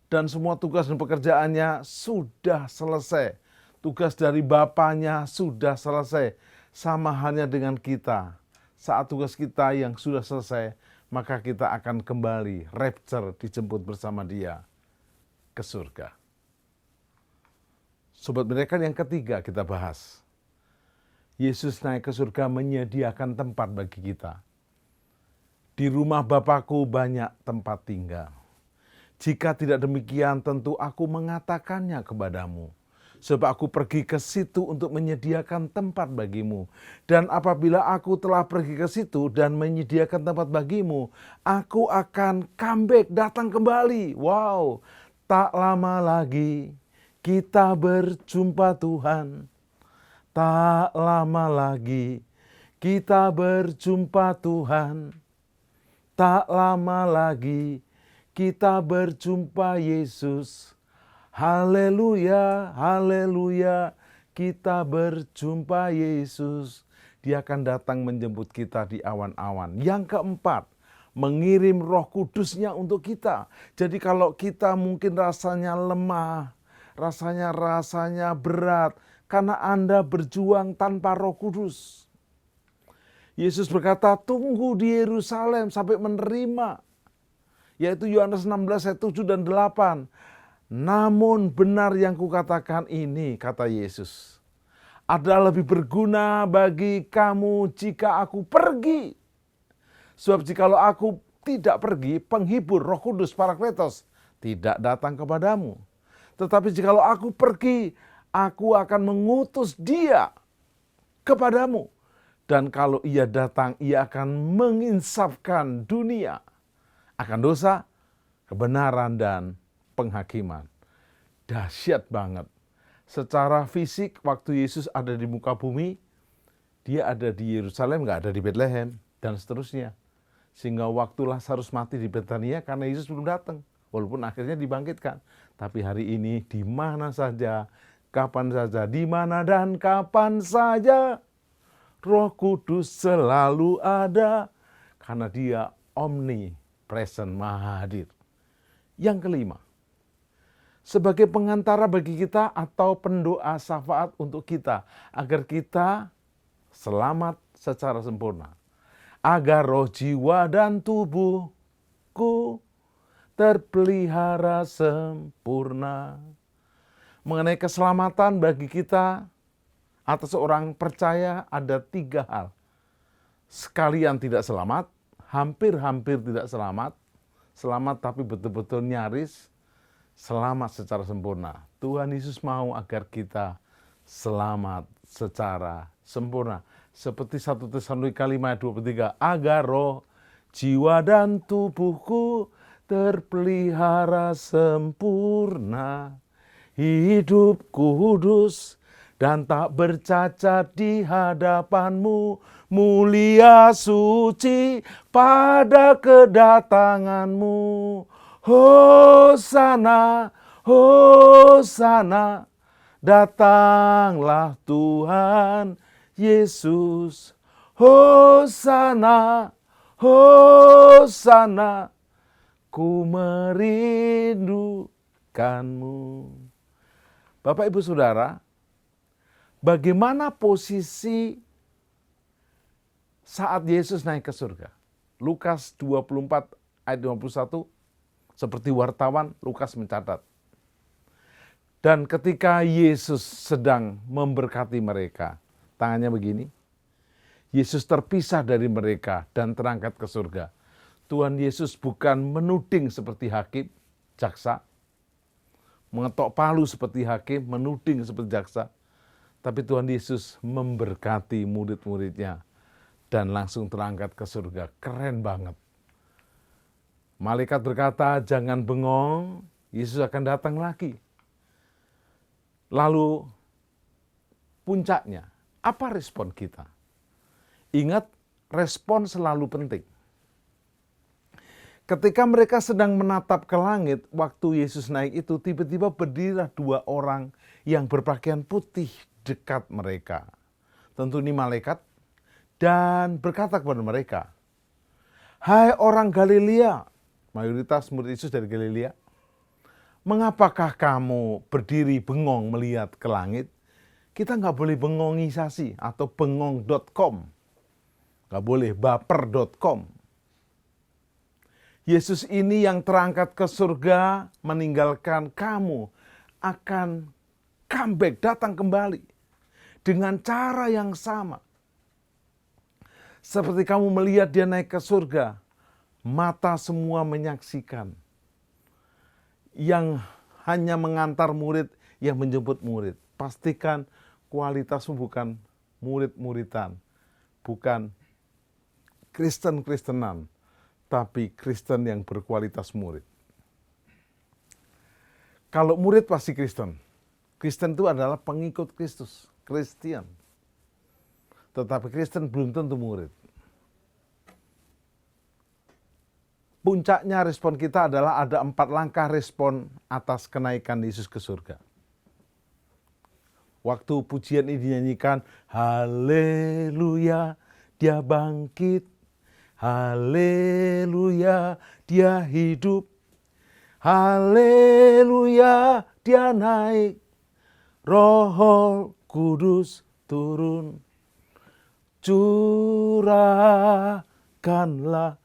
dan semua tugas dan pekerjaannya sudah selesai. Tugas dari Bapanya sudah selesai. Sama halnya dengan kita. Saat tugas kita yang sudah selesai, maka kita akan kembali rapture, dijemput bersama Dia ke surga. Sobat Miracle yang ketiga kita bahas. Yesus naik ke surga menyediakan tempat bagi kita. Di rumah Bapakku banyak tempat tinggal. Jika tidak demikian tentu aku mengatakannya kepadamu. Sebab aku pergi ke situ untuk menyediakan tempat bagimu. Dan apabila aku telah pergi ke situ dan menyediakan tempat bagimu, aku akan comeback, datang kembali. Wow, tak lama lagi kita berjumpa Tuhan. Tak lama lagi kita berjumpa Tuhan. Tak lama lagi kita berjumpa Yesus. Haleluya, haleluya, kita berjumpa Yesus. Dia akan datang menjemput kita di awan-awan. Yang keempat, mengirim Roh Kudusnya untuk kita. Jadi kalau kita mungkin rasanya lemah, rasanya berat, karena Anda berjuang tanpa Roh Kudus. Yesus berkata, tunggu di Yerusalem sampai menerima. Yaitu Yohanes 16 ayat 7 dan 8. Namun benar yang kukatakan ini, kata Yesus, adalah lebih berguna bagi kamu jika aku pergi. Sebab jikalau aku tidak pergi, penghibur Roh Kudus Parakletos tidak datang kepadamu. Tetapi jikalau aku pergi, aku akan mengutus Dia kepadamu. Dan kalau Ia datang, Ia akan menginsafkan dunia akan dosa, kebenaran, dan penghakiman. Dahsyat banget. Secara fisik waktu Yesus ada di muka bumi, Dia ada di Yerusalem, nggak ada di Bethlehem, dan seterusnya. Sehingga waktu Lazarus mati di Betania karena Yesus belum datang. Walaupun akhirnya dibangkitkan. Tapi hari ini di mana saja, kapan saja, di mana dan kapan saja, Roh Kudus selalu ada. Karena Dia omnipresent, maha hadir. Yang kelima, sebagai pengantara bagi kita atau pendoa syafaat untuk kita, agar kita selamat secara sempurna. Agar roh, jiwa, dan tubuhku terpelihara sempurna. Mengenai keselamatan bagi kita atau seorang percaya ada 3 hal. Sekalian tidak selamat, hampir-hampir tidak selamat, selamat tapi betul-betul nyaris, selamat secara sempurna. Tuhan Yesus mau agar kita selamat secara sempurna. Seperti 1 Tesalonika 5 ayat 23, agar roh, jiwa dan tubuhku terpelihara sempurna. Hidup kudus dan tak bercacat di hadapan-Mu, mulia suci pada kedatangan-Mu. Hosana, Hosana, datanglah Tuhan Yesus. Hosana, Hosana, ku merindukanmu. Bapak Ibu Saudara, bagaimana posisi saat Yesus naik ke surga? Lukas 24 ayat 51, seperti wartawan Lukas mencatat. Dan ketika Yesus sedang memberkati mereka, tangannya begini, Yesus terpisah dari mereka dan terangkat ke surga. Tuhan Yesus bukan menuding seperti hakim, jaksa, mengetok palu seperti hakim, menuding seperti jaksa. Tapi Tuhan Yesus memberkati murid-muridnya dan langsung terangkat ke surga. Keren banget. Malaikat berkata, jangan bengong, Yesus akan datang lagi. Lalu puncaknya, apa respon kita? Ingat, respon selalu penting. Ketika mereka sedang menatap ke langit, waktu Yesus naik itu, tiba-tiba berdirilah dua orang yang berpakaian putih dekat mereka. Tentu ini malaikat, dan berkata kepada mereka, hai orang Galilea, mayoritas murid Yesus dari Galilea, mengapakah kamu berdiri bengong melihat ke langit? Kita nggak boleh bengongisasi atau bengong.com. Nggak boleh baper.com. Yesus ini yang terangkat ke surga meninggalkan kamu akan comeback, datang kembali dengan cara yang sama. Seperti kamu melihat dia naik ke surga, mata semua menyaksikan. Yang hanya mengantar murid, yang menjemput murid. Pastikan kualitasmu bukan murid-muridan, bukan Kristen-Kristenan, tapi Kristen yang berkualitas murid. Kalau murid pasti Kristen. Kristen itu adalah pengikut Kristus, Kristen. Tetapi Kristen belum tentu murid. Puncaknya respon kita adalah ada 4 langkah respon atas kenaikan Yesus ke surga. Waktu pujian ini dinyanyikan, haleluya, dia bangkit. Haleluya, dia hidup. Haleluya, dia naik. Roh Kudus turun. Curahkanlah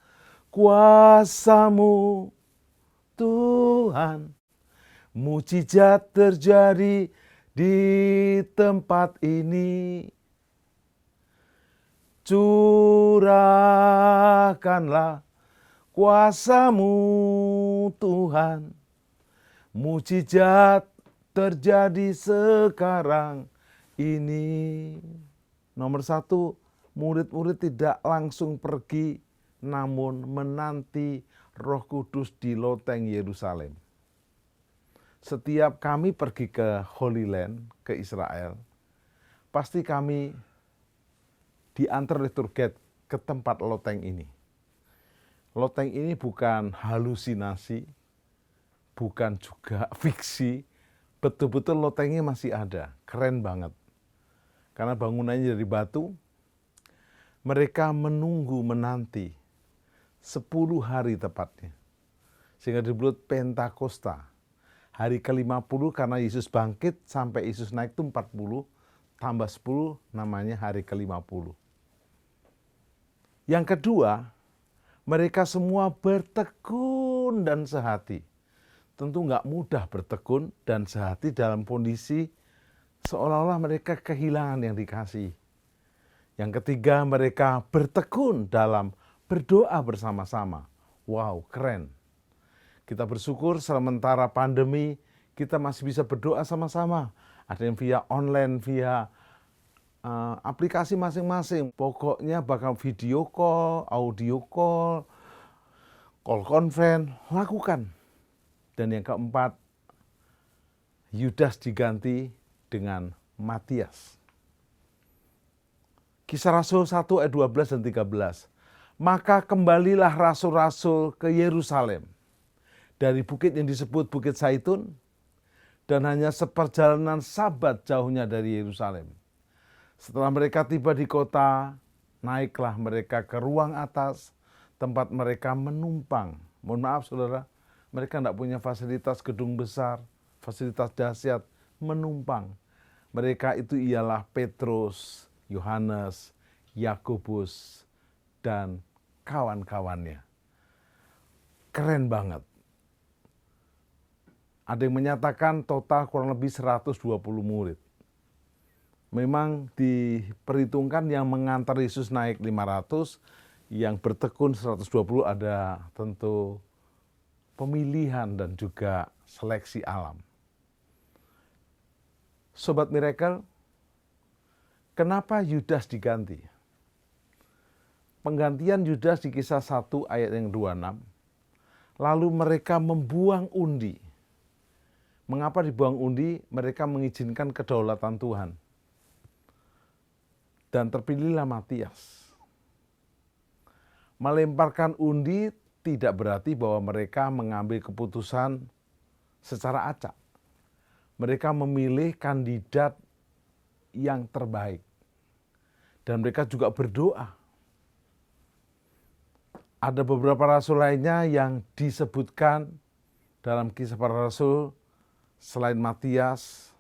kuasa-Mu, Tuhan. Mujizat terjadi di tempat ini. Curahkanlah kuasa-Mu, Tuhan. Mujizat terjadi sekarang ini. Nomor 1, murid-murid tidak langsung pergi, namun menanti Roh Kudus di loteng Yerusalem. Setiap kami pergi ke Holy Land, ke Israel, pasti kami diantar oleh tour guide ke tempat loteng ini. Loteng ini bukan halusinasi, bukan juga fiksi, betul-betul lotengnya masih ada, keren banget. Karena bangunannya dari batu, mereka menunggu, menanti 10 hari tepatnya. Sehingga disebut Pentakosta. Hari ke-50 karena Yesus bangkit sampai Yesus naik itu 40, tambah 10 namanya hari ke-50. Yang kedua, mereka semua bertekun dan sehati. Tentu nggak mudah bertekun dan sehati dalam kondisi seolah-olah mereka kehilangan yang dikasih. Yang ketiga, mereka bertekun dalam berdoa bersama-sama. Wow, keren. Kita bersyukur sementara pandemi kita masih bisa berdoa sama-sama. Ada yang via online, via aplikasi masing-masing. Pokoknya bakal video call, audio call, call convent, lakukan. Dan yang keempat, Yudas diganti dengan Matias. Kisah Rasul 1 ayat 12 dan 13. Maka kembalilah rasul-rasul ke Yerusalem dari bukit yang disebut Bukit Zaitun, dan hanya seperjalanan sabat jauhnya dari Yerusalem. Setelah mereka tiba di kota, naiklah mereka ke ruang atas tempat mereka menumpang. Mohon maaf saudara, mereka tidak punya fasilitas gedung besar, fasilitas dahsyat, menumpang. Mereka itu ialah Petrus, Yohanes, Yakobus, dan kawan-kawannya. Keren banget. Ada yang menyatakan total kurang lebih 120 murid. Memang diperhitungkan yang mengantar Yesus naik 500, yang bertekun 120, ada tentu pemilihan dan juga seleksi alam. Sobat Miracle, kenapa Yudas diganti? Penggantian Yudas di kisah 1 ayat yang 26, lalu mereka membuang undi. Mengapa dibuang undi? Mereka mengizinkan kedaulatan Tuhan. Dan terpilihlah Matias. Melemparkan undi tidak berarti bahwa mereka mengambil keputusan secara acak. Mereka memilih kandidat yang terbaik. Dan mereka juga berdoa. Ada beberapa rasul lainnya yang disebutkan dalam kisah para rasul selain Matias,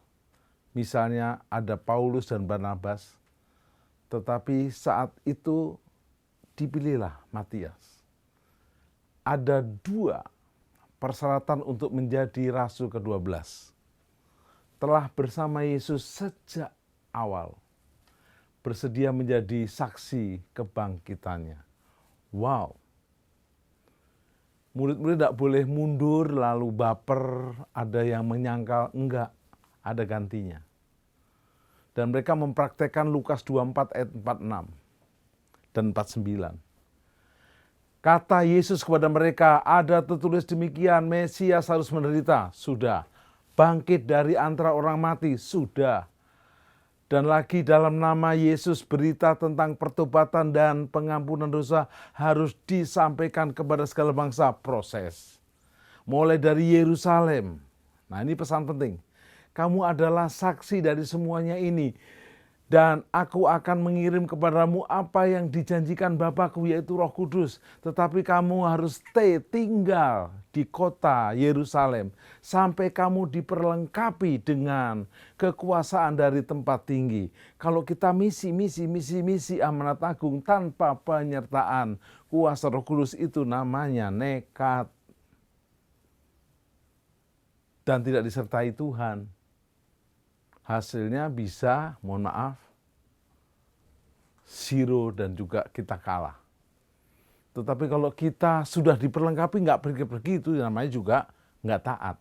misalnya ada Paulus dan Barnabas. Tetapi saat itu dipilihlah Matias. Ada 2 persyaratan untuk menjadi rasul ke-12. Telah bersama Yesus sejak awal. Bersedia menjadi saksi kebangkitannya. Wow. Murid-murid tidak boleh mundur lalu baper, ada yang menyangkal, enggak, ada gantinya. Dan mereka mempraktekkan Lukas 24 ayat 46 dan 49. Kata Yesus kepada mereka, ada tertulis demikian, Mesias harus menderita, sudah. Bangkit dari antara orang mati, sudah. Dan lagi dalam nama Yesus berita tentang pertobatan dan pengampunan dosa harus disampaikan kepada segala bangsa, proses. Mulai dari Yerusalem. Nah ini pesan penting. Kamu adalah saksi dari semuanya ini. Dan aku akan mengirim kepadamu apa yang dijanjikan Bapakku, yaitu Roh Kudus. Tetapi kamu harus tinggal di kota Yerusalem sampai kamu diperlengkapi dengan kekuasaan dari tempat tinggi. Kalau kita misi amanat agung tanpa penyertaan kuasa Roh Kudus, itu namanya nekat. Dan tidak disertai Tuhan. Hasilnya bisa, mohon maaf, zero dan juga kita kalah. Tetapi kalau kita sudah diperlengkapi nggak pergi-pergi, itu namanya juga nggak taat.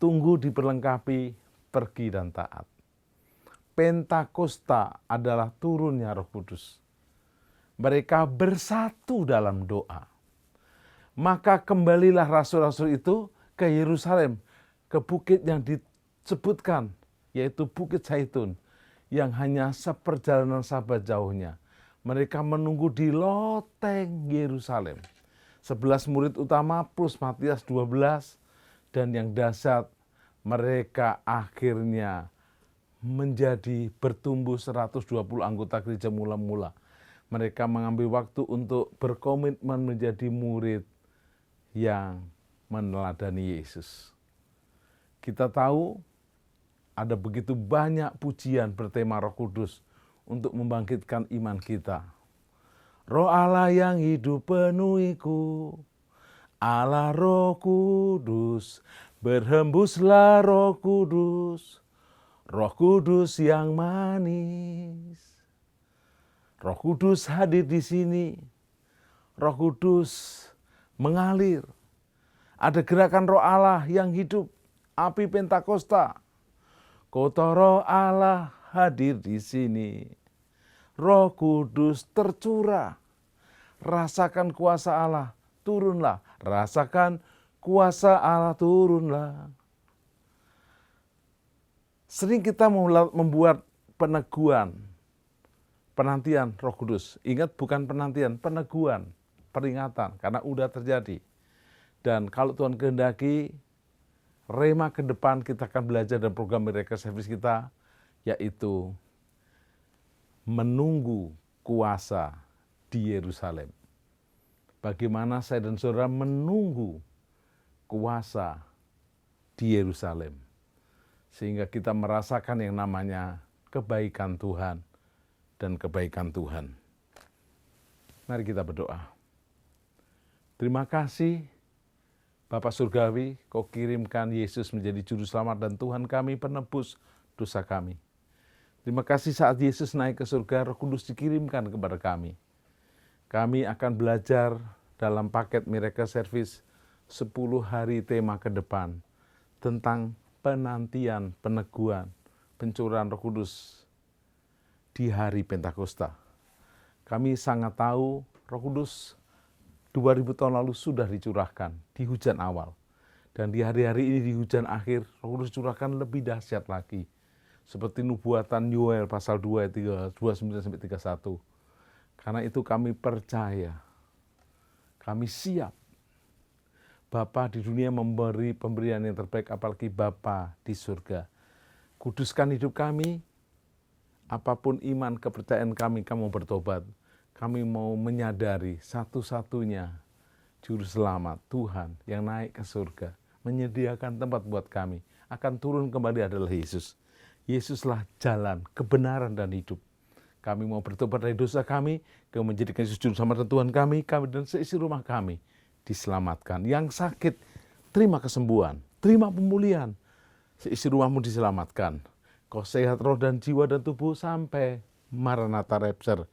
Tunggu diperlengkapi, pergi dan taat. Pentakosta adalah turunnya Roh Kudus. Mereka bersatu dalam doa. Maka kembalilah rasul-rasul itu ke Yerusalem, ke bukit yang disebutkan, yaitu Bukit Zaitun, yang hanya seperjalanan sabat jauhnya. Mereka menunggu di loteng Yerusalem. 11 murid utama plus Matias 12, dan yang dahsyat, mereka akhirnya menjadi bertumbuh 120 anggota gereja mula-mula. Mereka mengambil waktu untuk berkomitmen menjadi murid yang meneladani Yesus. Kita tahu ada begitu banyak pujian bertema Roh Kudus untuk membangkitkan iman kita. Roh Allah yang hidup penuhiku, Allah Roh Kudus, berhembuslah Roh Kudus, Roh Kudus yang manis. Roh Kudus hadir di sini, Roh Kudus mengalir. Ada gerakan Roh Allah yang hidup, api Pentakosta. Kota Roh Allah hadir di sini. Roh Kudus tercurah. Rasakan kuasa Allah turunlah. Rasakan kuasa Allah turunlah. Sering kita membuat peneguhan, penantian Roh Kudus. Ingat, bukan penantian, peneguhan, peringatan, karena udah terjadi. Dan kalau Tuhan kehendaki, rema ke depan kita akan belajar dalam program Miracle Service kita, yaitu menunggu kuasa di Yerusalem. Bagaimana saya dan saudara menunggu kuasa di Yerusalem. Sehingga kita merasakan yang namanya kebaikan Tuhan dan kebaikan Tuhan. Mari kita berdoa. Terima kasih Bapa Surgawi, Kau kirimkan Yesus menjadi Juru Selamat dan Tuhan kami, penebus dosa kami. Terima kasih saat Yesus naik ke surga, Roh Kudus dikirimkan kepada kami. Kami akan belajar dalam paket Miracle Service 10 hari tema ke depan tentang penantian, peneguhan, pencurahan Roh Kudus di hari Pentakosta. Kami sangat tahu Roh Kudus 2000 tahun lalu sudah dicurahkan di hujan awal. Dan di hari-hari ini di hujan akhir, Roh Kudus curahkan lebih dahsyat lagi. Seperti nubuatan Yoel pasal 2 ayat 29-31. Karena itu kami percaya, kami siap. Bapa di dunia memberi pemberian yang terbaik, apalagi Bapa di surga. Kuduskan hidup kami, apapun iman kepercayaan kami, kami mau bertobat. Kami mau menyadari satu-satunya Juru Selamat, Tuhan yang naik ke surga, menyediakan tempat buat kami, akan turun kembali adalah Yesus. Yesuslah jalan, kebenaran, dan hidup. Kami mau bertobat dari dosa kami, kami menjadikan Yesus Juru Selamat dan Tuhan kami dan seisi rumah kami diselamatkan. Yang sakit, terima kesembuhan, terima pemulihan. Seisi rumahmu diselamatkan. Kau sehat roh dan jiwa dan tubuh sampai Maranatha Rapture.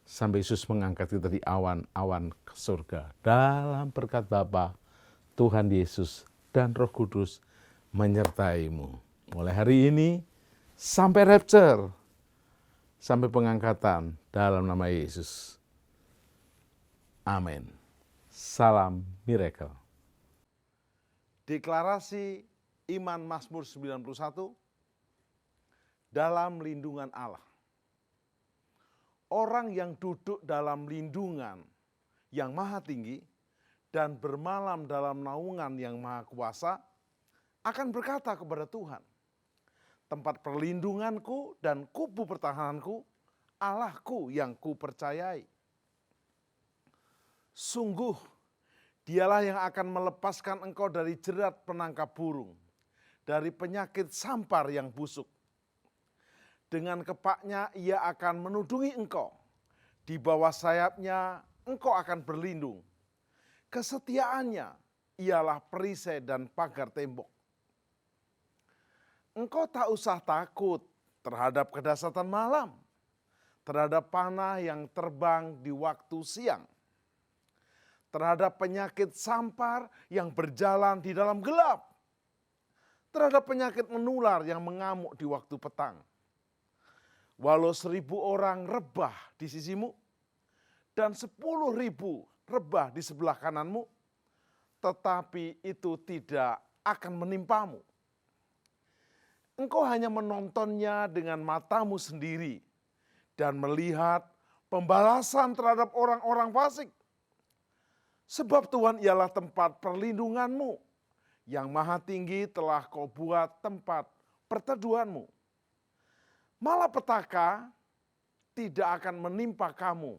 Sampai Yesus mengangkat kita di awan-awan ke surga. Dalam berkat Bapa, Tuhan Yesus, dan Roh Kudus menyertaimu. Mulai hari ini, sampai Rapture, sampai pengangkatan dalam nama Yesus. Amin. Salam Miracle. Deklarasi iman Mazmur 91 dalam lindungan Allah. Orang yang duduk dalam lindungan yang maha tinggi dan bermalam dalam naungan yang maha kuasa akan berkata kepada Tuhan, tempat perlindunganku dan kubu pertahananku, Allahku yang kupercayai. Sungguh, dialah yang akan melepaskan engkau dari jerat penangkap burung, dari penyakit sampar yang busuk. Dengan kepaknya ia akan menudungi engkau, di bawah sayapnya engkau akan berlindung. Kesetiaannya ialah perisai dan pagar tembok. Engkau tak usah takut terhadap kedahsyatan malam, terhadap panah yang terbang di waktu siang, terhadap penyakit sampar yang berjalan di dalam gelap, terhadap penyakit menular yang mengamuk di waktu petang. Walau 1000 orang rebah di sisimu dan 10.000 rebah di sebelah kananmu, tetapi itu tidak akan menimpamu. Engkau hanya menontonnya dengan matamu sendiri dan melihat pembalasan terhadap orang-orang fasik. Sebab Tuhan ialah tempat perlindunganmu, yang maha tinggi telah kau buat tempat perteduhanmu. Malapetaka tidak akan menimpa kamu,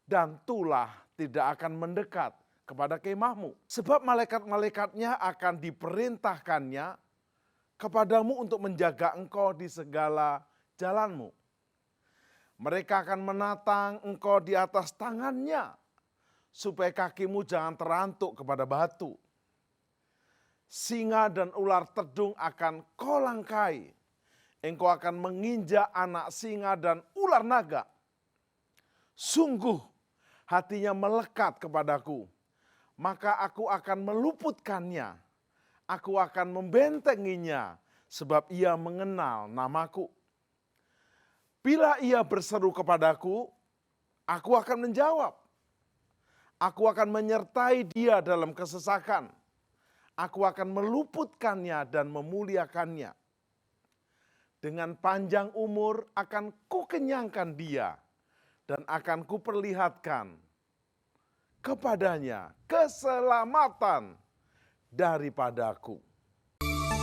dan tulah tidak akan mendekat kepada kemahmu. Sebab malaikat-malaikatnya akan diperintahkannya kepadamu untuk menjaga engkau di segala jalanmu. Mereka akan menatang engkau di atas tangannya, supaya kakimu jangan terantuk kepada batu. Singa dan ular tedung akan kau langkai. Engkau akan menginjak anak singa dan ular naga. Sungguh hatinya melekat kepadaku, maka aku akan meluputkannya. Aku akan membentenginya, sebab ia mengenal namaku. Bila ia berseru kepadaku, aku akan menjawab. Aku akan menyertai dia dalam kesesakan. Aku akan meluputkannya dan memuliakannya. Dengan panjang umur akan kukenyangkan dia dan akan kuperlihatkan kepadanya keselamatan daripadaku.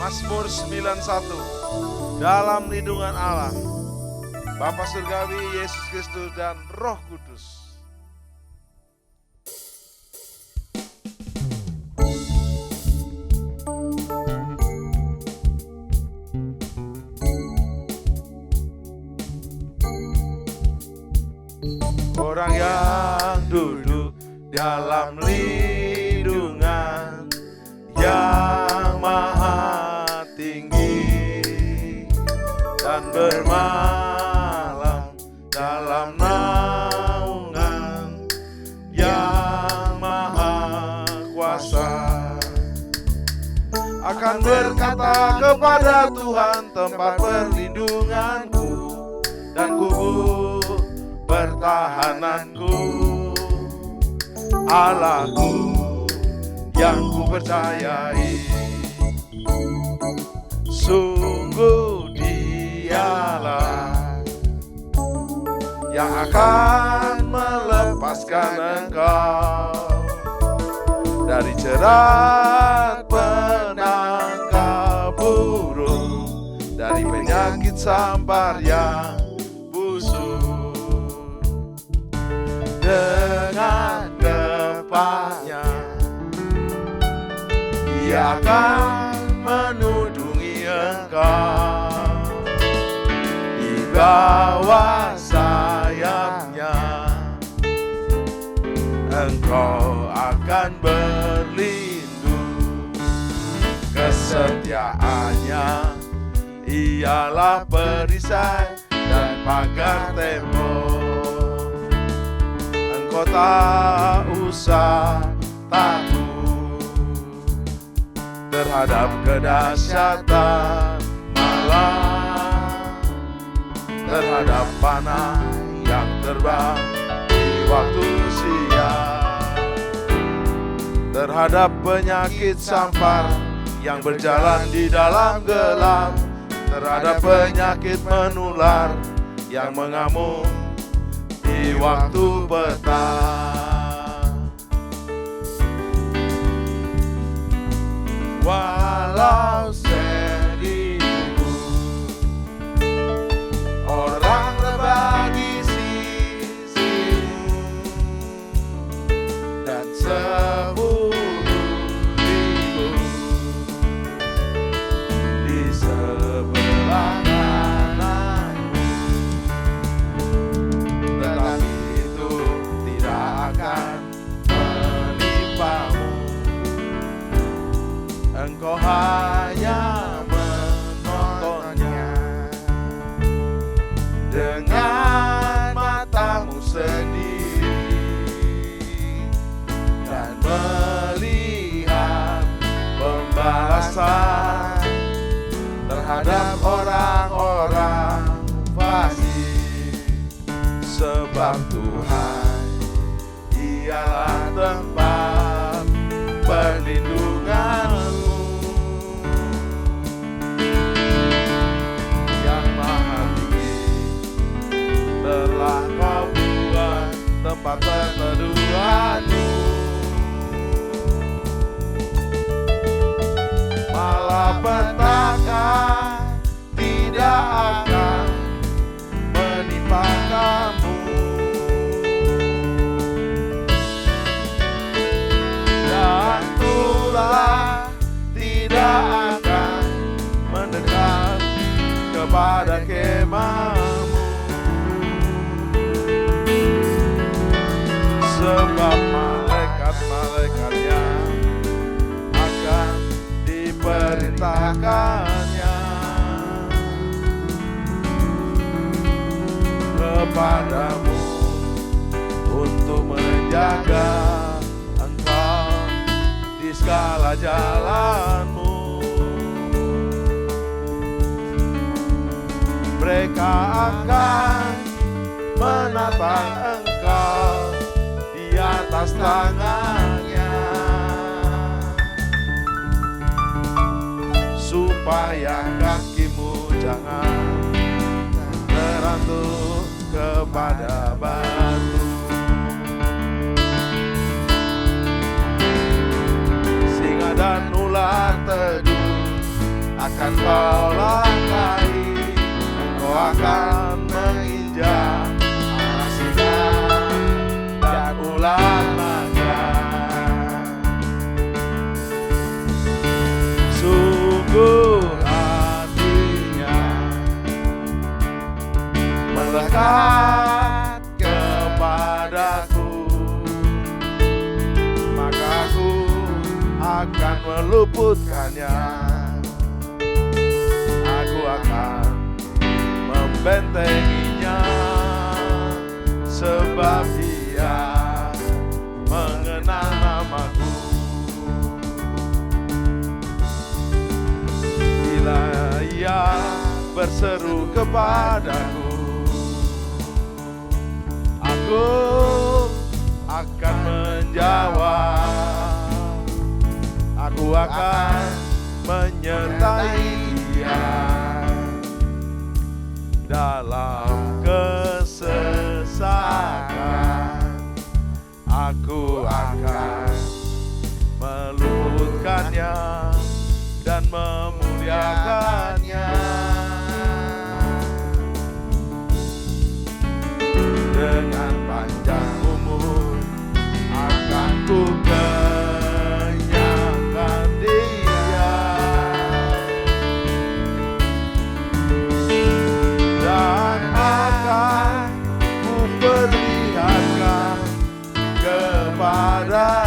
Mazmur 91. Dalam lindungan Allah, Bapa Surgawi, Yesus Kristus, dan Roh Kudus. Orang yang duduk dalam lindungan yang maha tinggi dan bermalam dalam naungan yang maha kuasa, akan berkata kepada Tuhan tempat perlindunganku dan kubur pertahananku, Allahku yang ku percayai. Sungguh Dialah yang akan melepaskan engkau dari jerat penangkap burung, dari penyakit sampar yang busuk. Dengan kepahnya Ia akan menudungi engkau, di bawah sayapnya engkau akan berlindung. Kesetiaannya ialah perisai dan pagar tembok. Engkau tak usah takut terhadap kedahsyatan malam, terhadap panah yang terbang di waktu siang, terhadap penyakit sampar yang berjalan di dalam gelap, terhadap penyakit menular yang mengamuk di waktu petang. Walau 1000 orang berbagi sisimu dan 10.000 di sebelah kananmu, tetapi itu tidak akan menimpamu. Engkau hanya menontonnya dengan matamu sendiri dan melihat pembalasan terhadap orang-orang fasik. Sebab Tuhan ialah tempat perlindunganmu, yang maha tinggi telah kau buat tempat perteduhanmu. Malapetaka tidak akan menimpa kamu, dan tulah tidak akan mendekat kepada kemahmu. Sebab malaikat-malaikatnya akan diperintahkannya kepadamu untuk menjaga engkau di segala jalanmu. Mereka akan menatang engkau di atas tangan meluputkannya. Aku akan membentenginya, sebab Dia mengenal namaku. Bila Ia berseru kepadaku, aku akan menjawab. Aku akan menyertai Dia dalam kesesakan. Aku akan meluputkannya dan memuliakannya. Dengan panjang umur akan ku kenyangkan Dia, dan akan ku perlihatkan kepada